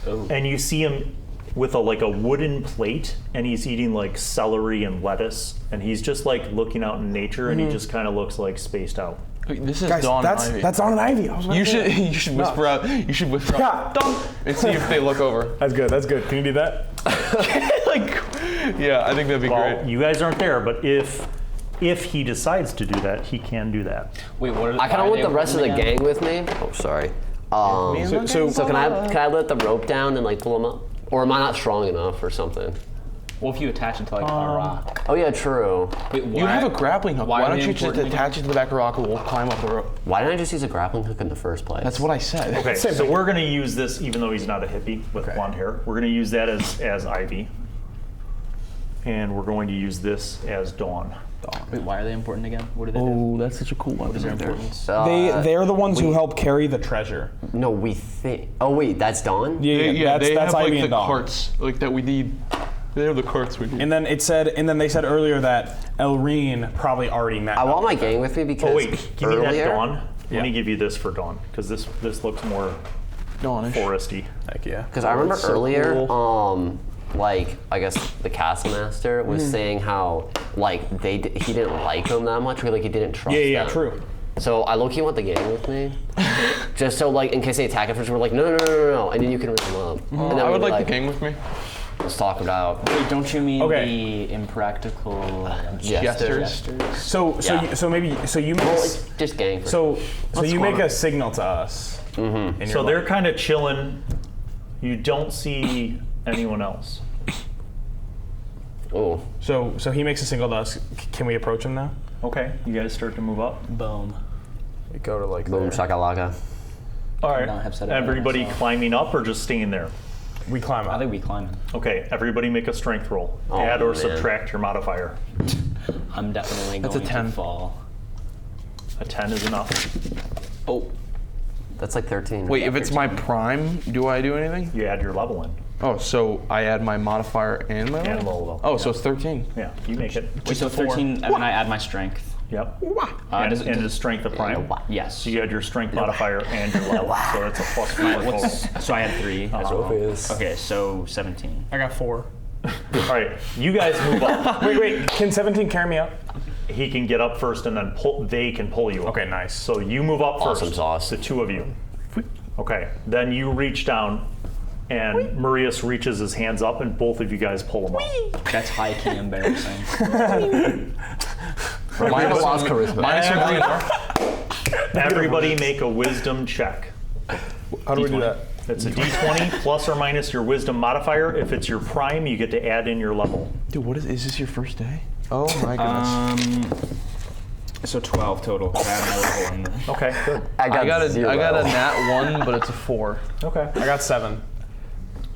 and you see him with a wooden plate, and he's eating like celery and lettuce, and he's just like looking out in nature, and he just kind of looks like spaced out.
This is
Guys,
Dawn and Ivy.
that's Dawn and Ivy.
You should whisper out. You should whisper out. Dawn, and see if they look over.
That's good. That's good. Can you do that?
Yeah, I think that'd be
Well,
great.
you guys aren't there, but if he decides to do that, he can do that.
Wait, what?
I kind of want the rest of the gang with me. Oh, sorry. So can I let the rope down and like pull him up, or am I not strong enough or something?
Well, if you attach it to like a rock.
Oh yeah, true.
Wait,
You have a grappling hook. Why
are
don't
they
you just
important
attach it to the back of the rock and we'll climb up the rope?
Why didn't I just use a grappling hook in the first place?
That's what I said.
Okay, so we're going to use this, even though he's not a hippie with blonde hair. We're going to use that as Ivy, and we're going to use this as Dawn.
Wait, why are they important again? What do they do?
Oh, that's such a cool one.
What is their importance?
They're the ones who help carry the treasure.
No, we think. Oh wait, that's Dawn.
Yeah, they
that's
have
Ivy
like the
and Dawn.
carts like that we need. They have the carts we need.
And then they said earlier that Elrene probably already met.
I want my gang with me because
Oh wait, give me that
earlier.
Dawn.
Yeah.
Let me give you this for Dawn, because this looks more
Dawnish.
foresty.
Heck yeah.
Because I remember
so
earlier,
cool.
like I guess the castle master was saying how like he didn't like them that much, or like he didn't trust them.
Yeah, true.
So I low-key want the gang with me, just so like in case they attack at first, we're like no, and then you can rinse them up. And then
I would
we're
like the gang with me.
Let's talk about
Wait, don't you mean
Okay.
the impractical
jesters.
So
Yeah.
you make
Well, it's just gang. For
so you make
go.
a signal to us. Mm-hmm.
So they're kind of chilling. You don't see anyone else.
Oh,
So he makes a signal to us. Can we approach him now?
Okay, you guys start to move up.
boom?
We go to like
boom shakalaka.
All right,
not have said it by
everybody
myself.
climbing up or just staying there?
We climb
I
up.
think we climbing.
Okay, everybody make a strength roll.
Oh,
Add or
man.
subtract your modifier.
I'm definitely
That's a
going
10.
to fall.
A 10 is enough.
Oh,
That's like 13.
Wait, if it's my prime, do I do anything?
You add your level in.
Oh, so I add my modifier and my
And
level?
level.
Oh, so it's 13.
Yeah, you make it.
wait, so 13, and then I add my strength.
Yep.
does it-
And is strength a prime?
Yes.
So you add your strength modifier and your level. So it's a plus 4 total.
So I had 3 as well.
Trophies.
Okay, so 17.
I got 4.
All right, you guys move up.
Wait. Can 17 carry me up?
He can get up first, and then they can pull you up.
Okay, nice.
So you move up
Awesome
first.
sauce.
The two of you. Okay. Then you reach down, and Murrius reaches his hands up, and both of you guys pull him up.
That's high-key embarrassing.
Minus lost charisma.
Minus your green.
Everybody make a wisdom check.
How do we do that?
It's a d20 plus or minus your wisdom modifier. If it's your prime, you get to add in your level.
Dude, is this your first day? Oh my goodness.
So 12 total. I have my level in there.
Okay, good.
I got
I
0.
got a nat 1, but it's a 4.
Okay.
I got 7.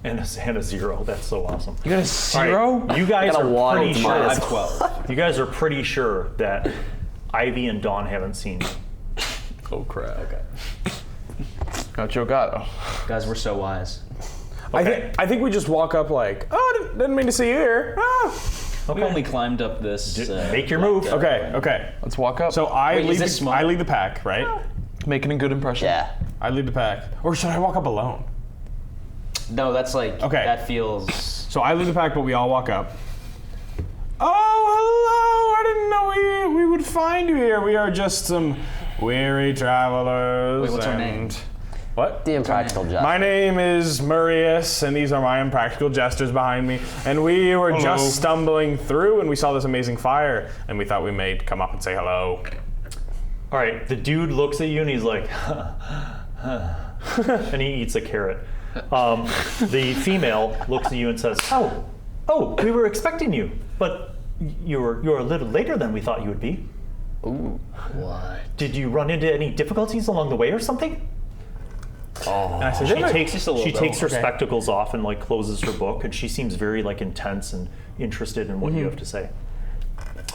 And a 0. That's so awesome.
You got a
All
0?
right, you guys
got a
are
one
pretty
with
sure.
minus
12.
You guys are pretty sure that Ivy and Dawn haven't seen you.
Oh crap. Okay.
Got your Gatto.
Guys, we're so wise.
Okay.
I think we just walk up like, oh, didn't mean to see you here. Ah.
We only climbed up this.
Make your move.
Okay.
Let's walk up.
So I
Wait, is
lead
this small?
I lead the pack, right?
Making a good impression.
Yeah.
I lead the pack. Or should I walk up alone?
No, that's like.
Okay.
That feels.
So I lead the pack, but we all walk up. Oh, hello! I didn't know we would find you here. We are just some weary travelers.
Wait, what's our
and-
name?
What?
The impractical job.
My name is Murrius, and these are my impractical jesters behind me. And we were just stumbling through, and we saw this amazing fire, and we thought we may come up and say hello.
All right, the dude looks at you and he's like, and he eats a carrot. The female looks at you and says, "Oh, we were expecting you, but you're a little later than we thought you would be.
Ooh.
What?
Did you run into any difficulties along the way or something?"
And I say,
She
"Zemanek."
takes her
Okay.
spectacles off and like closes her book, and she seems very like intense and interested in what you have to say.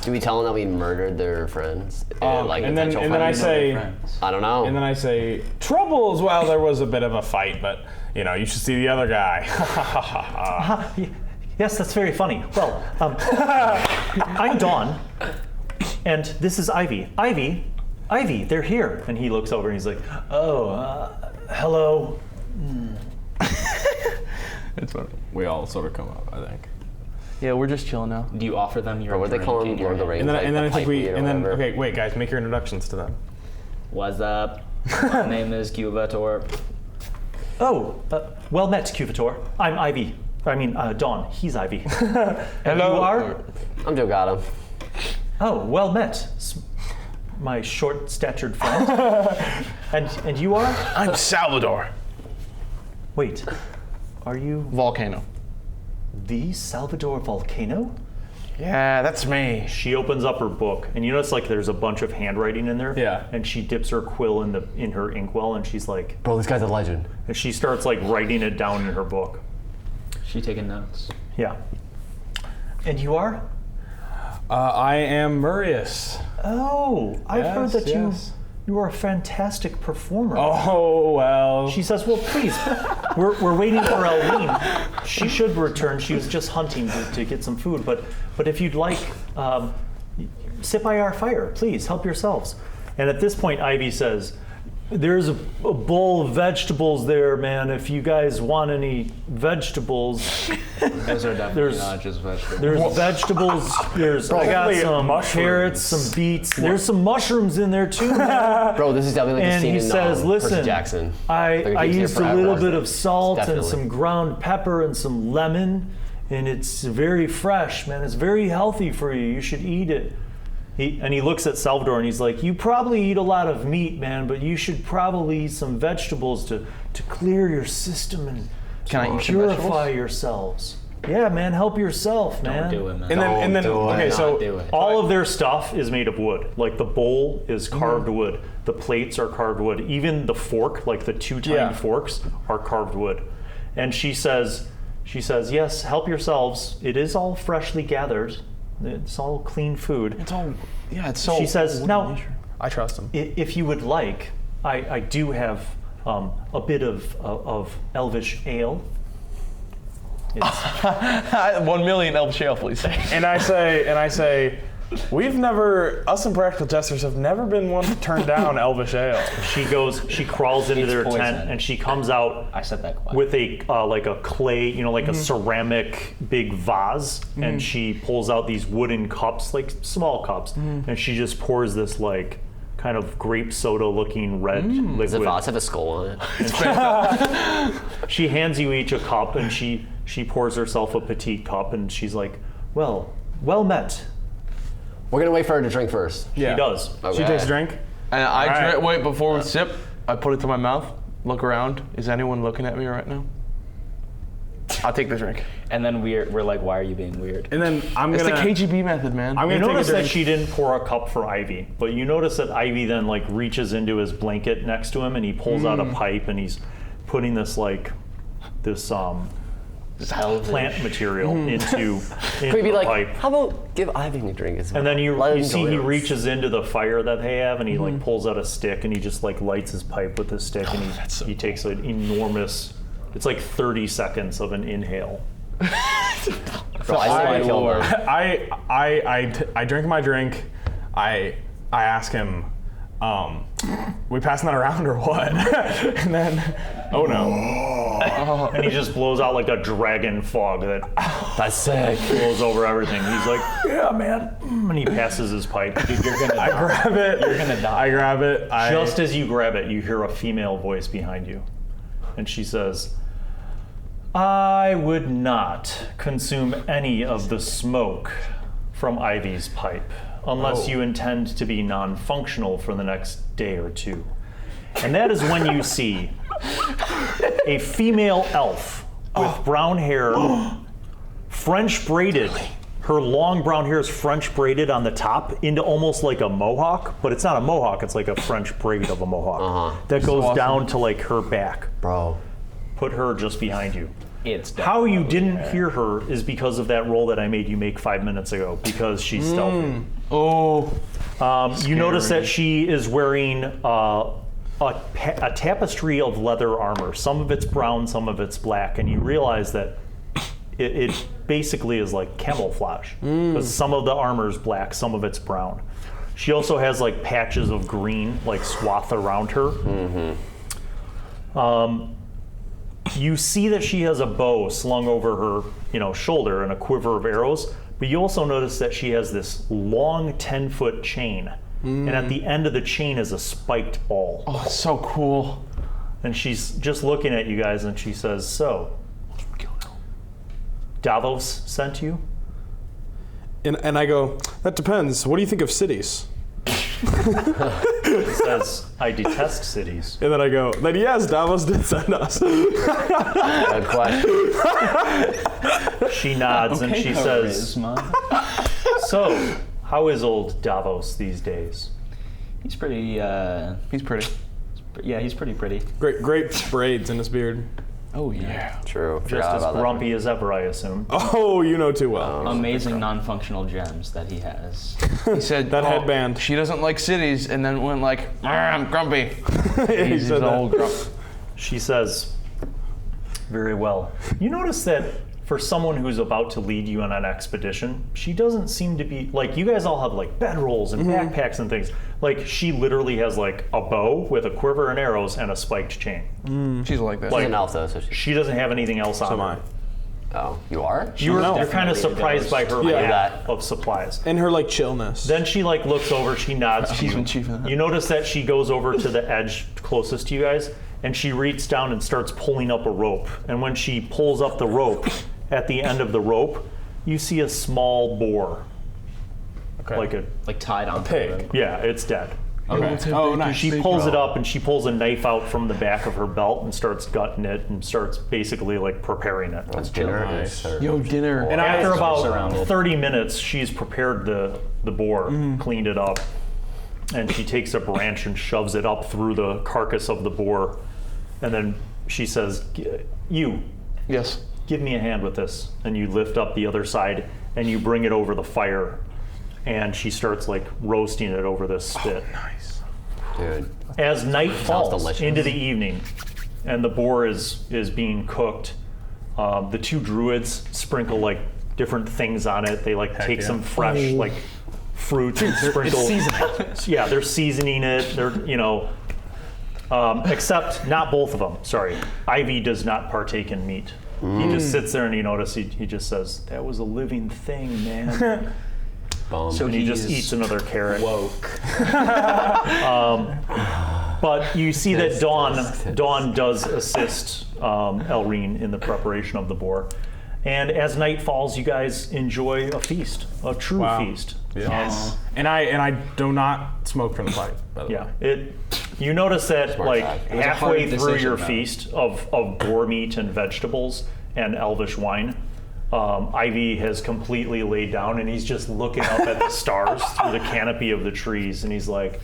Do we tell them that we murdered their friends?
and then I say,
I don't know.
and then I say, troubles. Well, there was a bit of a fight, but you should see the other guy.
Yes, that's very funny. Well, I'm Dawn, and this is Ivy. Ivy, they're here. And he looks over and he's like, hello.
It's what we all sort of come up, I think.
Yeah, we're just chilling now.
Do you offer them your
Or what they
drink
call him,
in your
Lord of the
hand?
Rings.
And then I think we,
pipe
and then
whatever.
okay, wait, guys, make your introductions to them.
What's up? My name is Quevator.
Oh, well met, Quevator. I'm Ivy. Dawn. He's Ivy.
Hello.
And you are?
I'm Gatto.
Oh, well met. My short-statured friend. and you are?
I'm Salvator.
Wait, are you
Volcano.
the Salvador Volcano?
Yeah, that's me.
She opens up her book, and you notice like there's a bunch of handwriting in there.
Yeah.
And she dips her quill in her inkwell, and she's like,
Bro, this guy's a legend.
and she starts like writing it down in her book.
She taking notes.
Yeah. And you are?
I am Murrius.
Oh, I've heard that
yes.
you are a fantastic performer.
Oh well.
She says, well, please, we're waiting for Allan. She should return. She was just hunting to get some food. But if you'd like, sit by our fire. Please, help yourselves. And at this point, Ivy says, there's a bowl of vegetables there, man. If you guys want any vegetables,
Those are definitely
There's-
not just vegetables.
there's vegetables. I got
Probably
some
mushrooms.
carrots, some beets. There's some mushrooms in there too, man.
Bro, this is definitely like
And
the scene
he
in
says,
Percy
listen,
Jackson.
I
He's here
used a
forever,
little
wasn't
bit
it?
of salt and
Definitely.
some ground pepper and some lemon, and it's very fresh, man. It's very healthy for you. You should eat it. He looks at Salvador and he's like, you probably eat a lot of meat, man, but you should probably eat some vegetables to clear your system and
Can I eat some
purify
vegetables?
yourselves. Yeah, man, help yourself, man.
Don't do it, man.
And then
do it.
okay, so
Don't do it.
All of their stuff is made of wood. Like the bowl is carved wood. The plates are carved wood. Even the fork, like the two-tined forks, are carved wood. And she says, yes, help yourselves. It is all freshly gathered. It's all clean food.
It's all, yeah, it's so.
She says, now,
I trust him.
if you would like, I do have a bit of elvish ale. It's,
1 million elf shale, please.
And I say, us and Practical Jesters have never been one to turn down Elvish Ale.
she crawls into
It's
their
poison.
tent and she comes out
I said that quiet.
with a like a clay, like a ceramic big vase, and she pulls out these wooden cups, like small cups, and she just pours this like kind of grape soda looking red liquid.
Does the vase have a skull on it?
She hands you each a cup, and she pours herself a petite cup, and she's like, well met.
We're gonna wait for her to drink first.
She does.
She
Okay.
takes a drink.
And I
All right.
drink, wait, before we sip, I put it to my mouth, look around. Is anyone looking at me right now? I'll take the drink.
And then we're like, why are you being weird?
And then I'm
It's
gonna.
the KGB method, man.
I'm
You
gonna
notice
take a
that
drink.
she didn't pour a cup for Ivy, but you notice that Ivy then like reaches into his blanket next to him, and he pulls out a pipe, and he's putting this plant material into
Could we be
the
like,
pipe.
how about give Ivy a drink as well?
And then you
Let him
see
enjoy
he
it.
reaches into the fire that they have, and he like pulls out a stick, and he just like lights his pipe with his stick, and he takes an enormous. It's like 30 seconds of an inhale.
Bro, I say I kill him.
I drink my drink. I ask him, we passing that around or what? And then, oh no.
And he just blows out like a dragon fog that
That's sick.
blows over everything. He's like, yeah, man. And he passes his pipe.
Dude, you're gonna
I
die.
grab it.
You're gonna die.
I grab it.
Just as you grab it, you hear a female voice behind you. And she says, I would not consume any of the smoke from Ivy's pipe unless you intend to be non-functional for the next day or two. And that is when you see a female elf with brown hair, French braided Her long brown hair is French braided on the top into almost like a mohawk, but it's not a mohawk, it's like a French braid of a mohawk that goes down to like her back.
Bro.
Put her just behind you.
It's
How you didn't hear her is because of that roll that I made you make 5 minutes ago, because she's stealthy.
Oh.
You notice that she is wearing a tapestry of leather armor. Some of it's brown, some of it's black, and you realize that it basically is like camouflage, because some of the armor is black, some of it's brown. She also has like patches of green, like swath around her. You see that she has a bow slung over her, shoulder and a quiver of arrows, but you also notice that she has this long 10-foot chain, and at the end of the chain is a spiked ball.
Oh, it's so cool.
And she's just looking at you guys, and she says, "So, Davos sent you?"
And I go, "That depends. What do you think of cities?"
She says, "I detest cities."
And then I go, "Then yes, Davos did send us."
Good question.
She nods and she says, "So, how is old Davos these days?"
He's pretty.
He's pretty.
Yeah, he's pretty pretty.
Great braids in his beard.
Oh yeah.
True.
Just
Forgot
as
about that.
grumpy as ever, I assume.
Oh, you know too well.
Amazing non-functional gems that he has.
He said
That headband.
She doesn't like cities, and then went like, I'm grumpy.
He
He's
said that.
old grump.
She says, "Very well." You notice that for someone who's about to lead you on an expedition, she doesn't seem to be, like, you guys all have like bedrolls and backpacks and things. Like, she literally has like a bow with a quiver and arrows and a spiked chain.
She's like that.
She's an elf though, so
She doesn't have anything else on
So am
her.
I.
Oh, you are?
You're kind of
Definitely a
surprised by her
Yeah.
map of supplies.
And her like chillness.
Then she like looks over, she nods to
She's
you.
been chief of that.
You notice that she goes over to the edge closest to you guys, and she reaches down and starts pulling up a rope. And when she pulls up the rope, at the end of the rope, you see a small boar.
Okay.
Like tied on
pig.
Yeah, it's dead.
Okay.
Oh, nice.
She pulls it up and she pulls a knife out from the back of her belt and starts gutting it and starts basically like preparing it.
That's dinner.
Yo, dinner.
And
After about
surrounded.
30 minutes, she's prepared the boar, cleaned it up, and she takes a branch and shoves it up through the carcass of the boar. And then she says, "You,
Yes.
give me a hand with this." And you lift up the other side and you bring it over the fire. And she starts like roasting it over this spit.
Nice.
Dude.
As night falls
delicious.
into the evening and the boar is being cooked, the two druids sprinkle like different things on it. They like take some fresh like fruit and sprinkle. Yeah, they're seasoning it. They're except not both of them. Sorry, Ivy does not partake in meat. He just sits there and you notice he just says, "That was a living thing, man."
So
And he just eats another carrot.
Woke.
But you see that Dawn does assist Elrene in the preparation of the boar. And as night falls, you guys enjoy a feast, a true feast.
Yes. And I do not smoke from the pipe. By the way.
Yeah. You notice that like
guy.
It was a
halfway
hard
through
decision,
your
though.
feast of boar meat and vegetables and elvish wine, Ivy has completely laid down and he's just looking up at the stars through the canopy of the trees, and he's like,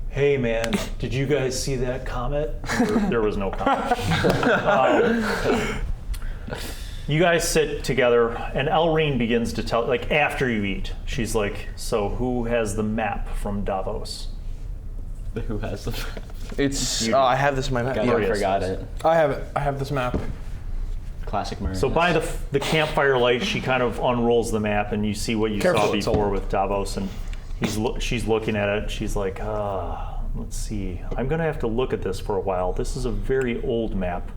"Hey man, did you guys see that comet?" And there was no comet. You guys sit together and Elrene begins to tell, like after you eat, she's like, "So who has the map from Davos?"
Who has the?
It's. I have this in my map.
I
Murrius
forgot
does.
it.
I have it. I have this map.
Classic Murrius.
So by the campfire light, she kind of unrolls the map, and you see what you
Careful,
saw
it's
before
old.
with Davos, and she's looking at it. She's like, let's see. I'm gonna have to look at this for a while. This is a very old map.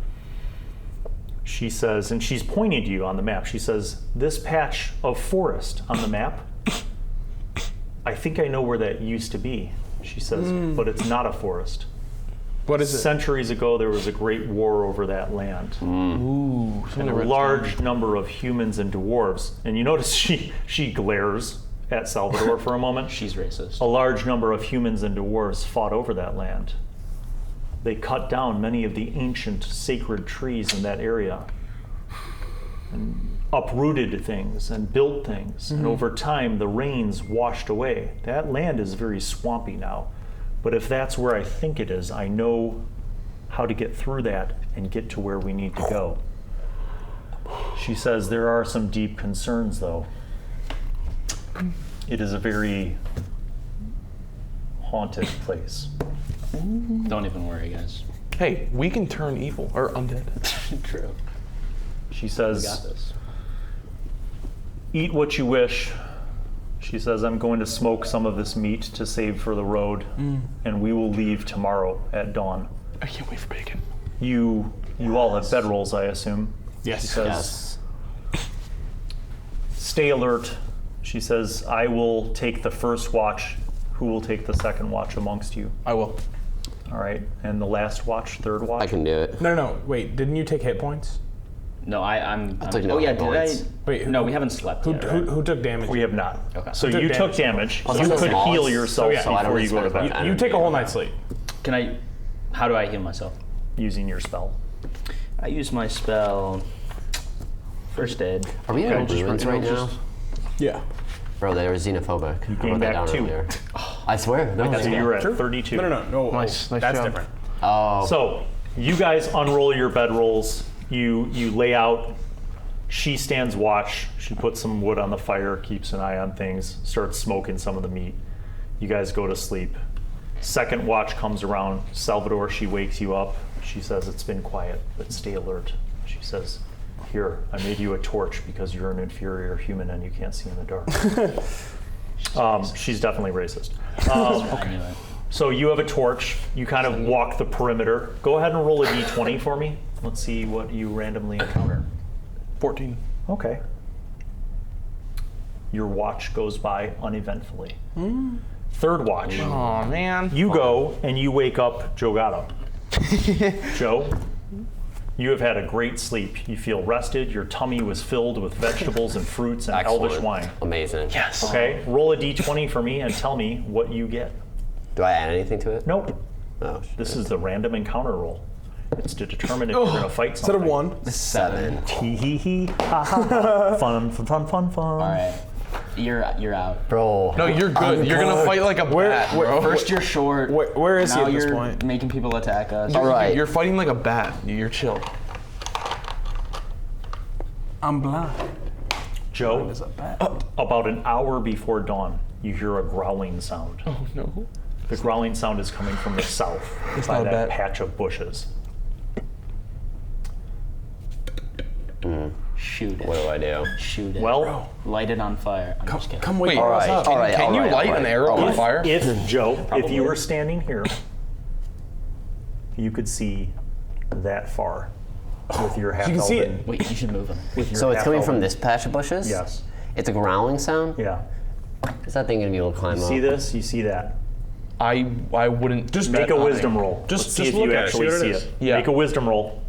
She says, and she's pointing to you on the map. She says, "This patch of forest on the map, I think I know where that used to be." She says, "But it's not a forest.
What is it?
Centuries ago, there was a great war over that land.
Ooh.
And a large number of humans and dwarves." And you notice she glares at Salvator for a moment.
She's racist.
A large number of humans and dwarves fought over that land. They cut down many of the ancient sacred trees in that area. And uprooted things and built things, and over time the rains washed away. That land is very swampy now. But if that's where I think it is, I know how to get through that and get to where we need to go. She says there are some deep concerns, though. It is a very haunted place.
Don't even worry, guys.
Hey, we can turn evil or undead.
True.
She
We
says,
got this.
eat what you wish. She says, I'm going to smoke some of this meat to save for the road, and we will leave tomorrow at dawn.
I can't wait for bacon.
You all have bedrolls, I assume.
Yes.
She says, stay alert. She says, I will take the first watch. Who will take the second watch amongst you?
I will.
All right. And the last watch, third watch?
I can do it.
No. Wait, didn't you take hit points?
No, I'm
took no
oh yeah,
hit
did
points.
I?
Wait,
no, we haven't slept yet, right?
Who took damage?
We have not.
Okay.
So
Who
you
took
took damage.
Plus
You
I'm the
could
smallest,
heal yourself
so I
don't
before you go to
expect
bed
much.
You take a whole night's sleep.
Can I? How do I heal myself?
using your spell.
I use my spell. First aid.
Are we in
Okay,
ruins right now?
Yeah.
Bro, they were xenophobic. I
gained
wrote that
back
down
2.
earlier. I swear. No,
So you're at 32.
No.
Nice
That's
job.
different.
Oh.
So you guys unroll your bedrolls. You lay out. She stands watch. She puts some wood on the fire, keeps an eye on things, starts smoking some of the meat. You guys go to sleep. Second watch comes around. Salvator, she wakes you up. She says, it's been quiet, but stay alert. She says, here, I made you a torch because you're an inferior human and you can't see in the dark. She's definitely racist.
I knew it.
So you have a torch. You kind of walk the perimeter. Go ahead and roll a d20 for me. Let's see what you randomly encounter.
14.
Okay. Your watch goes by uneventfully. Third watch.
Oh man.
You go and you wake up Joe Gatto. Joe, you have had a great sleep. You feel rested. Your tummy was filled with vegetables and fruits and
Excellent.
elvish wine.
Amazing.
Yes.
Okay, roll a d20 for me and tell me what you get.
Do I add anything to it?
Nope.
Oh, shit.
This is the random encounter roll. It's to determine if you're going to fight
Instead
something.
of 1.
7.
Hee hee hee. Ha ha ha. Fun.
All right. You're out.
Bro.
No, you're good. You're gonna fight like a bat, bro.
First you're short.
Where is he
now
at this
you're
point?
making people attack us.
All right.
You're fighting like a bat. You're chill.
I'm blind.
Joe,
Is a bat.
about an hour before dawn, you hear a growling sound.
Oh no.
The growling sound is coming from the south by
not a
that
bat.
patch of bushes.
Shoot it.
What do I do?
Shoot it.
Well,
Light it on fire. I'm just kidding.
Come wake
Wait,
us
right.
up.
All right.
Can you light an arrow on fire?
if Joe, if you were standing here, you could see that far with your half
You can see it.
elven-
Wait, you should move him.
with your
So it's
half
coming from
elven-
this patch of bushes?
Yes.
It's a growling sound?
Yeah.
Is that thing gonna be able to climb up?
See this? You see that?
I wouldn't.
Just
Make a
bet
wisdom
I-
roll.
Just-
Let's see
just
if you
look at it,
actually
see what
see
it
it.
is.
Yeah.
Make a wisdom roll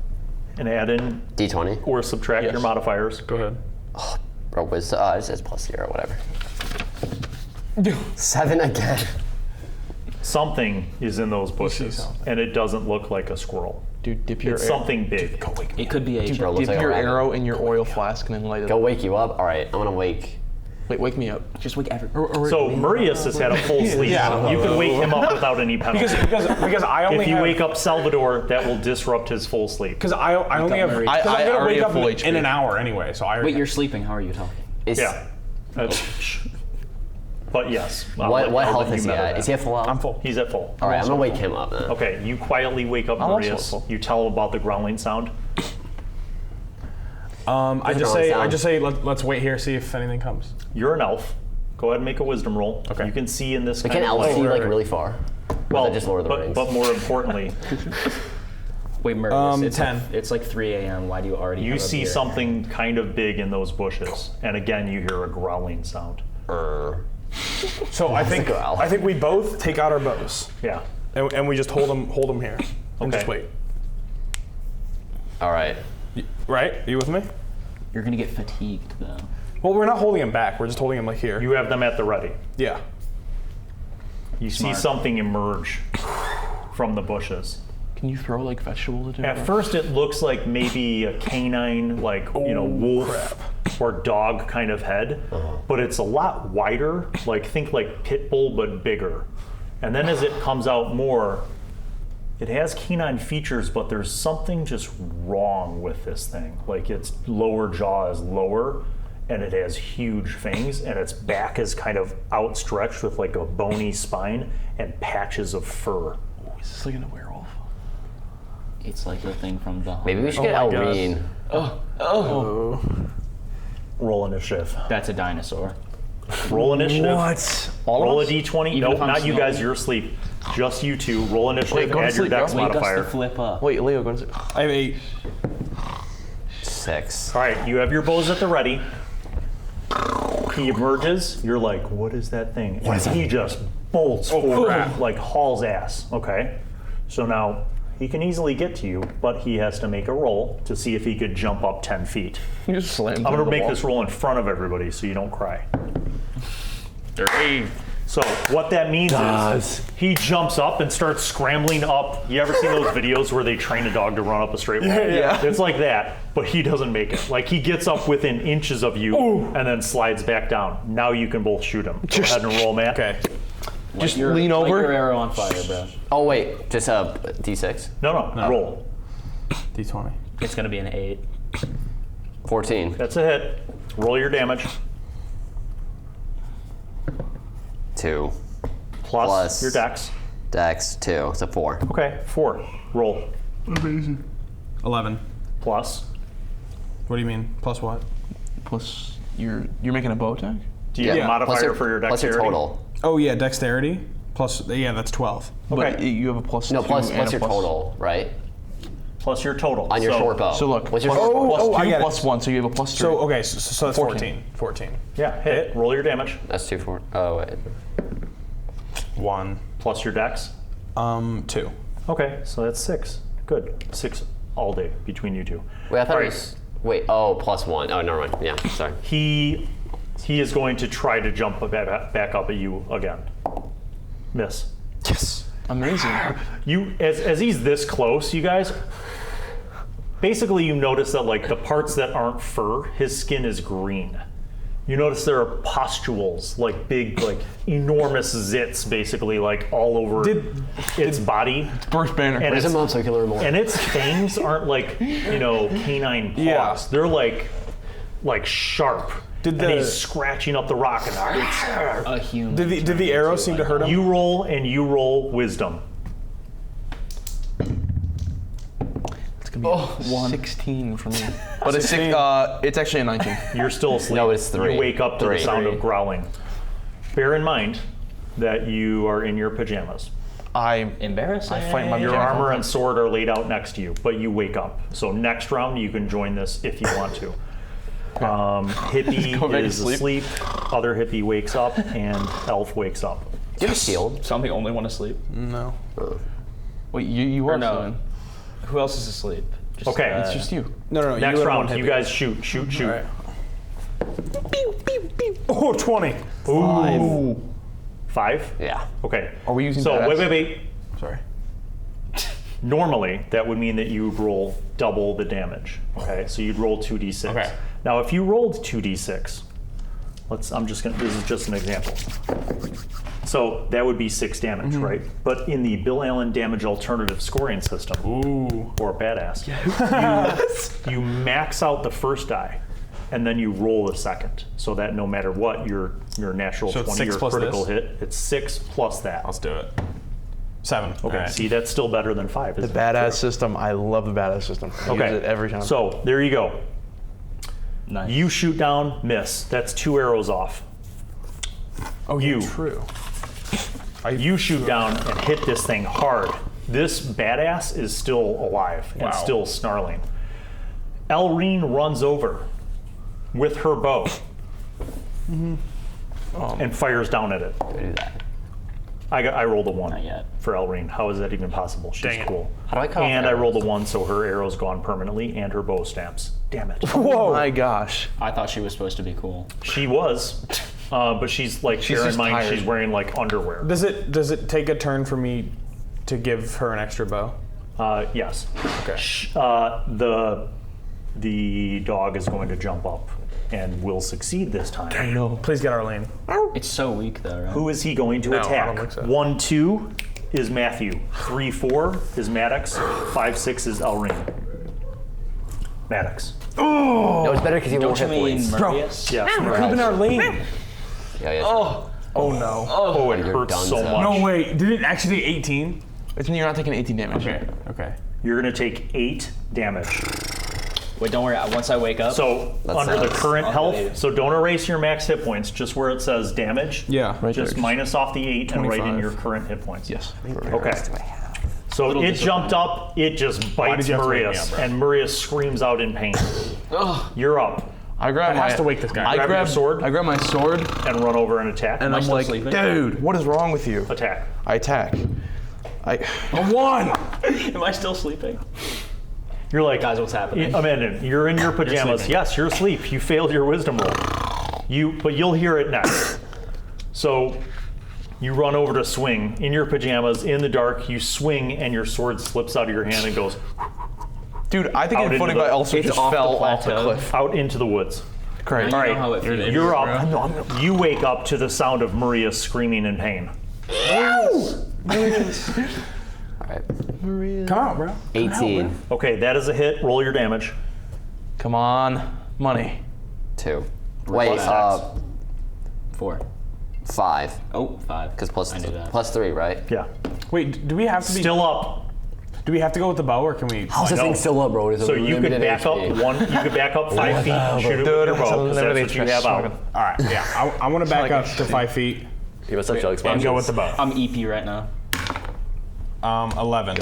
and add in
D20?
or subtract
Yes.
your modifiers.
Go ahead.
Bro, wisdom. It says plus 0, whatever. 7 again.
Something is in those bushes,
something.
and it doesn't look like a squirrel.
Dude, dip your
It's something big.
It could be a.
Bro, looks
Dip
like a
your
rabbit.
arrow in your oil flask and then light it
Go
up.
wake you up? Alright, I'm gonna wake.
Wait, wake me up.
Just wake every.
So Murrius has had a full sleep.
Yeah.
You can wake him up without any penalty.
Because I only
If you
have,
wake up Salvador, that will disrupt his full sleep.
Because I only have.
Murray.
Because
I
I'm gonna
already
wake
have
up
full
in
HP.
an hour anyway. So I.
Wait, you're sleeping. How are you talking?
Is,
Yeah. But yes. I'll
What
let
health
you
is he
meddle
at?
that.
Is he at full health?
I'm full.
He's at full.
Alright, I'm gonna wake him up then.
Okay, you quietly wake up
also
Murrius.
full.
You tell him about the growling sound.
I just
growling
say
sound.
let's wait here, see if anything comes.
You're an elf. Go ahead and make a wisdom roll.
Okay.
You can see in this
But
kind
can
of
elves
light.
see like really far?
Well,
Or just Lord of the Rings?
but more importantly,
Wait, Murrius. It's
10.
It's like 3 a.m. Why do you already?
you
have a
see
beer?
something kind of big in those bushes, and again you hear a growling sound.
So I think
growl.
we both take out our bows
Yeah.
and we just hold them here and just
Okay.
wait.
Alright.
Right? Are you with me?
You're gonna get fatigued though.
Well, we're not holding him back. We're just holding him like here.
You have them at the ready.
Yeah.
You see
Smart.
something emerge from the bushes.
Can you throw like vegetables at him?
At first, it looks like maybe a canine, like wolf, or dog kind of head, but it's a lot wider, like think like pit bull but bigger. And then as it comes out more, it has canine features, but there's something just wrong with this thing. Like its lower jaw is lower, and it has huge fangs, and its back is kind of outstretched with like a bony spine and patches of fur.
Is this like a werewolf?
It's like the thing from the.
Maybe we should get Alreen.
Roll initiative.
That's a dinosaur.
Roll initiative.
What?
Roll a d20.
Even
Nope,
if I'm
not you
snoring?
guys. You're asleep. Just you two. Roll initiative.
Wait, go to
Add your
sleep,
dex
bro.
Wake us
modifier.
to flip up.
Wait, Leo, go to
I have 8.
6.
All right, you have your bows at the ready. He emerges. You're like, what is that thing? And he just bolts forward, like hauls ass. Okay, so now he can easily get to you, but he has to make a roll to see if he could jump up 10 feet.
You just slammed.
I'm gonna make this roll in front of everybody so you don't cry.
3.
So what that means is he jumps up and starts scrambling up. You ever seen those videos where they train a dog to run up a straight wall?
Yeah.
It's like that, but he doesn't make it. Like he gets up within inches of you and then slides back down. Now you can both shoot him. Go ahead and roll, Matt.
Okay.
Just
Light
lean over.
your arrow on fire, bro.
Oh wait, just a D6.
No, roll.
D20.
It's gonna be an 8.
14.
That's a hit. Roll your damage.
2.
Plus your dex.
Dex 2. It's a 4.
Okay, 4. Roll.
11.
Plus.
What do you mean? Plus what?
Plus, you're making a bow attack?
Do you have a modifier for your
Plus
dexterity?
your total.
Oh yeah, dexterity. Plus, yeah, that's 12.
Okay.
But you have a plus
No,
2
plus
and a
your total, right?
Plus your total.
On your short bow.
So look,
What's your
plus,
short bow?
plus
Oh, I
2
get it.
plus 1, so you have a plus 3.
So okay, so that's
14.
14.
Yeah, hit. Roll your damage.
That's 2 4. Oh wait.
1.
Plus your dex.
2.
Okay, so that's 6. Good. 6 all day between you two.
Wait, I thought
All
it was. Wait. Oh, plus 1. Oh, never mind. Yeah. Sorry.
He is going to try to jump back up at you again. Miss.
Yes. Amazing.
You as he's this close, you guys. Basically, you notice that like the parts that aren't fur, his skin is green. You notice there are pustules, like big, like enormous zits, basically like all over its body.
First banner.
And
There's a monocular more.
And its fangs aren't like, canine paws.
Yeah.
They're like sharp.
Did
and
the-
he's scratching up the rock and
A human.
Did the arrow seem to hurt him?
you roll wisdom.
It's gonna be 16 for me. But it's actually a 19.
You're still asleep.
No, it's 3.
You wake up to the
3.
sound of growling. Bear in mind that you are in your pajamas.
I
Embarrassing.
fight my
Your
pajamas.
armor and sword are laid out next to you, but you wake up. So next round you can join this if you want to. Hippie
Go back to
is
sleep.
asleep. Other hippie wakes up, and elf wakes up.
Do you have a shield?
Some people only want to sleep.
No.
Wait, you are
no.
still in.
Who else is asleep? Just,
Okay.
It's just you.
No.
Next
you had
round,
one
you
hit.
guys shoot.
All right. Oh, 20.
Ooh. 5?
Yeah.
Okay.
Are we using
So
badass?
wait.
Sorry.
Normally, that would mean that you would roll double the damage. Okay, so you'd roll 2d6.
Okay.
Now, if you rolled 2d6, this is just an example. So that would be 6 damage, right? But in the Bill Allen damage alternative scoring system, or badass, you max out the first die, and then you roll the second, so that no matter what your natural
So it's
20
6
or
plus
critical
this?
hit, it's 6 plus that.
Let's do it. 7.
Okay,
All right.
see, that's still better than 5.
The
isn't it?
badass system. I love the badass system. I use it every time.
So there you go.
Nice.
You shoot down, miss. That's 2 arrows off.
Oh,
you.
True.
You shoot down and hit this thing hard. This badass is still alive and
Wow.
still snarling. Elreen runs over with her bow and fires down at it.
Go do that.
I rolled a 1
Not yet.
for Elreen. How is that even possible? She's
Dang it.
cool.
How do I cut off
And I rolled a
arrows?
1, so her arrow's gone permanently and her bow stamps. Damn it.
Oh my gosh.
I thought she was supposed to be cool.
She was, but she's like, bear in
just
mind,
tired.
she's wearing like underwear.
Does it take a turn for me to give her an extra bow?
Yes.
Okay.
The dog is going to jump up and will succeed this time.
No. Please get Arlene.
It's so weak though, right?
Who is he going to
No, I
attack?
don't think so.
1-2 is Matthew. 3-4 is Maddox. 5-6 is Alreen. Maddox.
No, it's better because you won't
Don't you
hit
mean
points.
Murrius?
Yes.
Keeping Arlene.
Yeah.
Oh no.
Oh, it
You're
hurts
done,
so
Zach.
much.
No, wait. Did it actually do 18?
It's you're not taking 18 damage.
Okay.
You're going to take 8 damage.
Wait, don't worry. Once I wake up,
So
That
under the
sounds-
current
I'll
health,
believe.
so don't erase your max hit points, just where it says damage.
Yeah.
Right
Just
there.
minus off the 8 and write in
25.
your current hit points.
Yes.
Okay. So it jumped up, it just bites
did you have to wake me
Murrius,
up, bro?
and Murrius screams out in pain. You're up.
I grab
That has
my
to wake this guy.
I
Grab your
grab
sword.
I grab my sword
And run over and attack.
and I'm
still
like,
sleeping?
dude, what is wrong with you?
Attack.
I attack. A 1.
am I still sleeping?
You're like,
Guys, what's happening?
Amanda, you're in your pajamas.
sleeping.
Yes, you're asleep. You failed your wisdom roll. But you'll hear it next. So you run over to swing in your pajamas in the dark. You swing and your sword slips out of your hand and goes
Dude, I think
Out
I'm
into
funny,
the-
but I also
It's
just
off the
fell off the
plateau.
cliff.
out into the woods.
Great.
Now
All
you
right,
know how it feels.
you're up. You wake up to the sound of Murrius screaming in pain.
All right.
Come on, bro.
18.
Okay, that is a hit. Roll your damage.
Come on, money.
2. Wait,
What's
4.
5.
Oh, 5.
Because
I knew that.
plus 3, right?
Yeah.
Wait, do we have to be?
Still up.
Do we have to go with the bow, or can we?
How's this
know.
thing still up, bro? It's
So you could back up 5 feet and shoot it with your bow, because that's what you have out.
All right. Yeah. I want to back up to 5 feet
You must have chug
and
explosions.
go with the bow.
I'm EP right now.
11.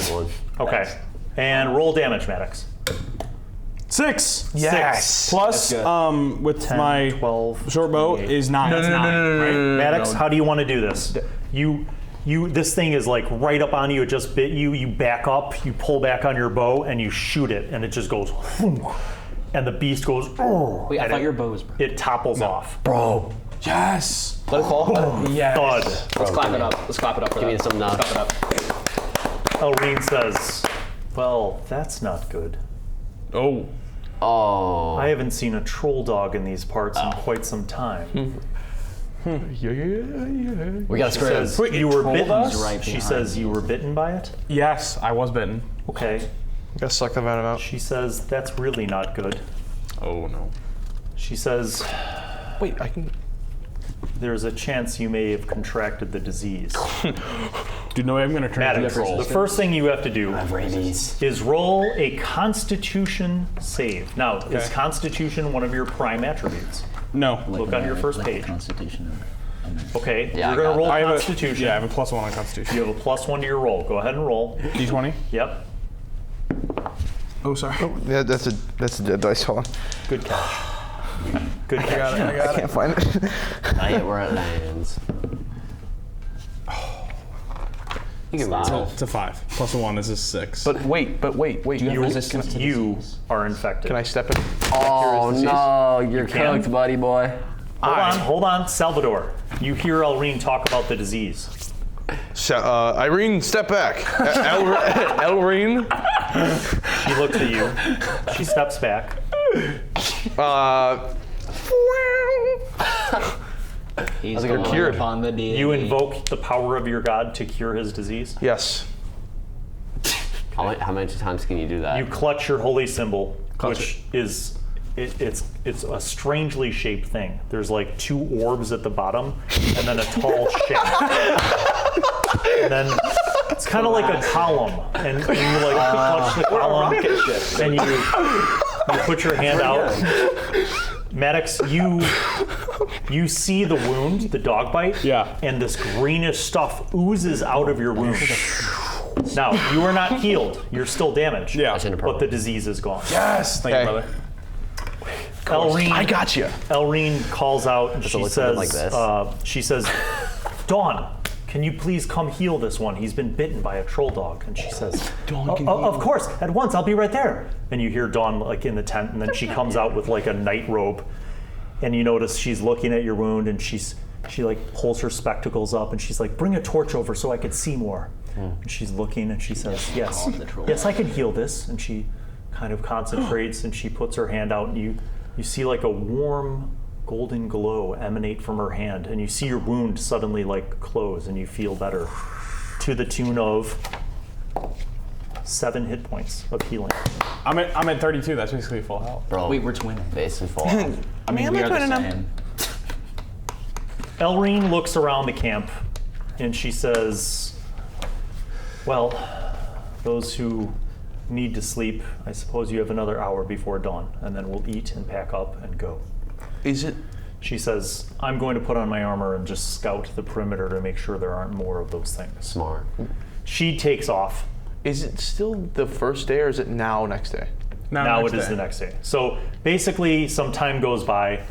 Okay. And roll damage, Maddox.
6.
Yes.
Plus,
good.
with
10,
my
12,
short bow
28.
is 9.
No,
That's
no, no,
9,
no, no,
right?
no, no, no.
Maddox, how do you want to do this? This thing is like right up on you. It just bit you. You back up. You pull back on your bow and you shoot it, and it just goes, and the beast goes.
Wait, I
and
thought your bow was.
It topples off.
Bro.
Yes.
Let it fall.
Yes.
Thud.
Let's clap it up. Let's clap it up for
Give me
that.
some
Let's
nuts.
clap it up.
Elreen says, "Well, that's not good.
Oh.
Oh.
I haven't seen a troll dog in these parts in quite some time."
We got a script.
Says, you were
told
bitten.
us?
Right
She
behind
says you were bitten by it.
Yes, I was bitten.
Okay.
Gotta suck the venom out.
She says that's really not good.
Oh no.
She says
Wait, I can.
there's a chance you may have contracted the disease.
Dude, no way I'm gonna turn
Maddox,
into a
the first thing you have to do
Rabies.
is roll a Constitution save. Now, is Constitution one of your prime attributes?
No.
Look on your first page.
Constitution.
Okay,
Yeah,
you're
I
going to
got
roll
I have
Constitution.
I have a +1 on Constitution.
You have a +1 to your roll. Go ahead and roll.
D20.
Yep.
Oh, sorry.
Yeah, that's a dead dice. Hold on.
Good catch. Good catch.
I can't find it.
I hit where it lands. You can roll.
It's a 5. +1 is a 6.
But wait.
you have resistance to
You
disease?
are infected.
Can I step in?
Oh
Disease?
no, you're
can?
cooked, buddy boy.
Hold on, Salvator. You hear Elreen talk about the disease.
Irene, step back. Elreen.
She looks at you. She steps back.
He's
like, you're
going
cured.
upon the deity.
You invoke the power of your god to cure his disease.
Yes.
How many times can you do that?
You clutch your holy symbol,
Clutch
which is it's a strangely shaped thing. There's like 2 orbs at the bottom, and then a tall shaft. And then it's kind of like a column, and you like clutch the column, and you put your hand out. Maddox, you see the wound, the dog bite,
Yeah.
and this greenish stuff oozes out of your wound. Now, you are not healed. You're still damaged.
Yeah.
But the disease is gone.
Yes. Thank you,
Okay.
brother.
Elreen,
I got you.
Elreen calls out and she
look something
says,
like this?
she says, Dawn, can you please come heal this one? He's been bitten by a troll dog. And she says, of course, at once, I'll be right there. And you hear Dawn like in the tent, and then she comes out with like a night robe. And you notice she's looking at your wound, and she like pulls her spectacles up, and she's like, bring a torch over so I could see more. And she's looking, and she says, yes,
call the troll.
yes, I can heal this. And she kind of concentrates, and she puts her hand out, and you see like a warm golden glow emanate from her hand, and you see your wound suddenly like close, and you feel better, to the tune of 7 hit points of healing.
I'm at 32. That's basically full health.
Bro,
Wait, we're twinning.
basically full health.
I mean, we are the same.
Elrene looks around the camp, and she says, well, those who need to sleep, I suppose you have another hour before dawn, and then we'll eat and pack up and go.
Is it?
She says, I'm going to put on my armor and just scout the perimeter to make sure there aren't more of those things.
Smart.
She takes off.
Is it still the first day, or is it now next day?
Now it is the next day. So basically, some time goes by.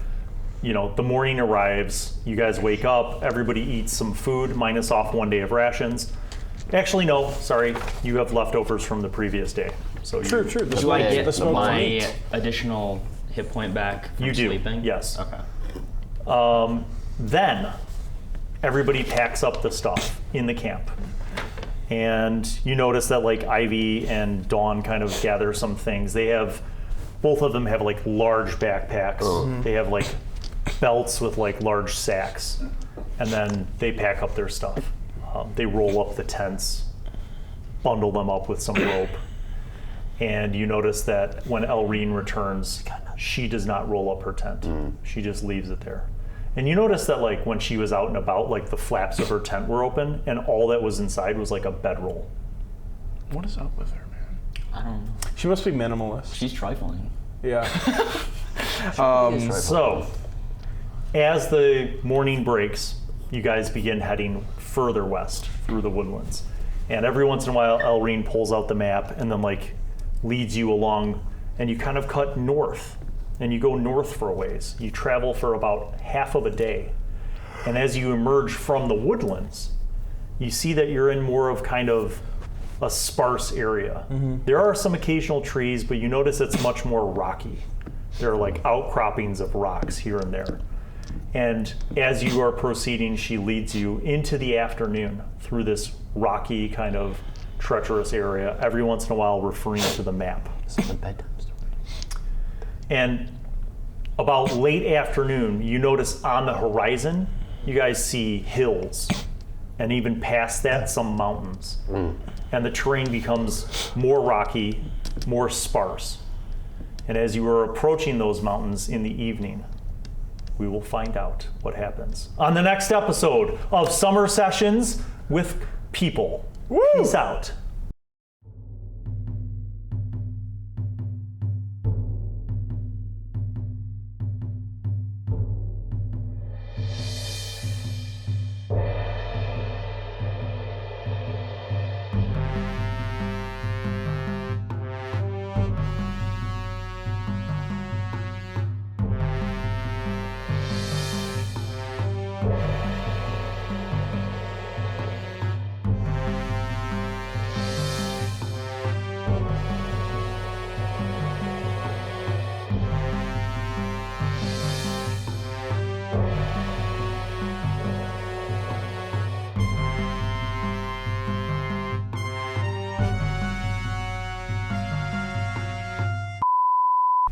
You know, the morning arrives. You guys wake up. Everybody eats some food, minus off 1 day of rations. Actually, no. Sorry, you have leftovers from the previous day. So
True.
Do I get
the smoked
my
meat.
additional hit point back from
You do.
sleeping?
Yes.
Okay.
Then everybody packs up the stuff in the camp. And you notice that like Ivy and Dawn kind of gather some things. Both of them have like large backpacks. They have like belts with like large sacks. And then they pack up their stuff. They roll up the tents, bundle them up with some rope. And you notice that when Elrene returns, she does not roll up her tent. She just leaves it there. And you notice that like when she was out and about, like the flaps of her tent were open and all that was inside was like a bedroll.
What is up with her, man?
I don't know.
She must be minimalist.
She's trifling.
Yeah.
So, as the morning breaks, you guys begin heading further west through the woodlands. And every once in a while, Elrene pulls out the map and then like leads you along, and you kind of cut north. And you go north for a ways. You travel for about half of a day. And as you emerge from the woodlands, you see that you're in more of kind of a sparse area. There are some occasional trees, but you notice it's much more rocky. There are like outcroppings of rocks here and there. And as you are proceeding, she leads you into the afternoon through this rocky kind of treacherous area, every once in a while referring to the map. And about late afternoon, you notice on the horizon, you guys see hills, and even past that, some mountains. And the terrain becomes more rocky, more sparse. And as you are approaching those mountains in the evening, we will find out what happens on the next episode of Summer Sessions with People. Woo! Peace out.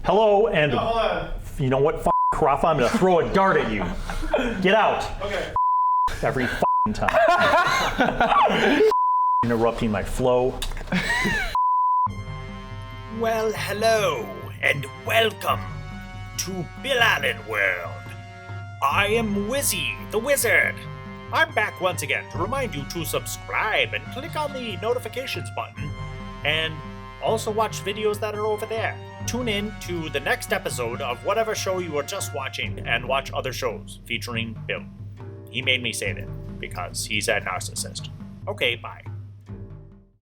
Hello, and you know what, Croft, I'm gonna throw a dart at you. Get out.
Okay.
Every time. Interrupting my flow.
Well, hello, and welcome to Bill Allen World. I am Wizzy, the Wizard. I'm back once again to remind you to subscribe and click on the notifications button, and also watch videos that are over there. Tune in to the next episode of whatever show you were just watching and watch other shows featuring Bill. He made me say that because he's a narcissist. Okay, bye.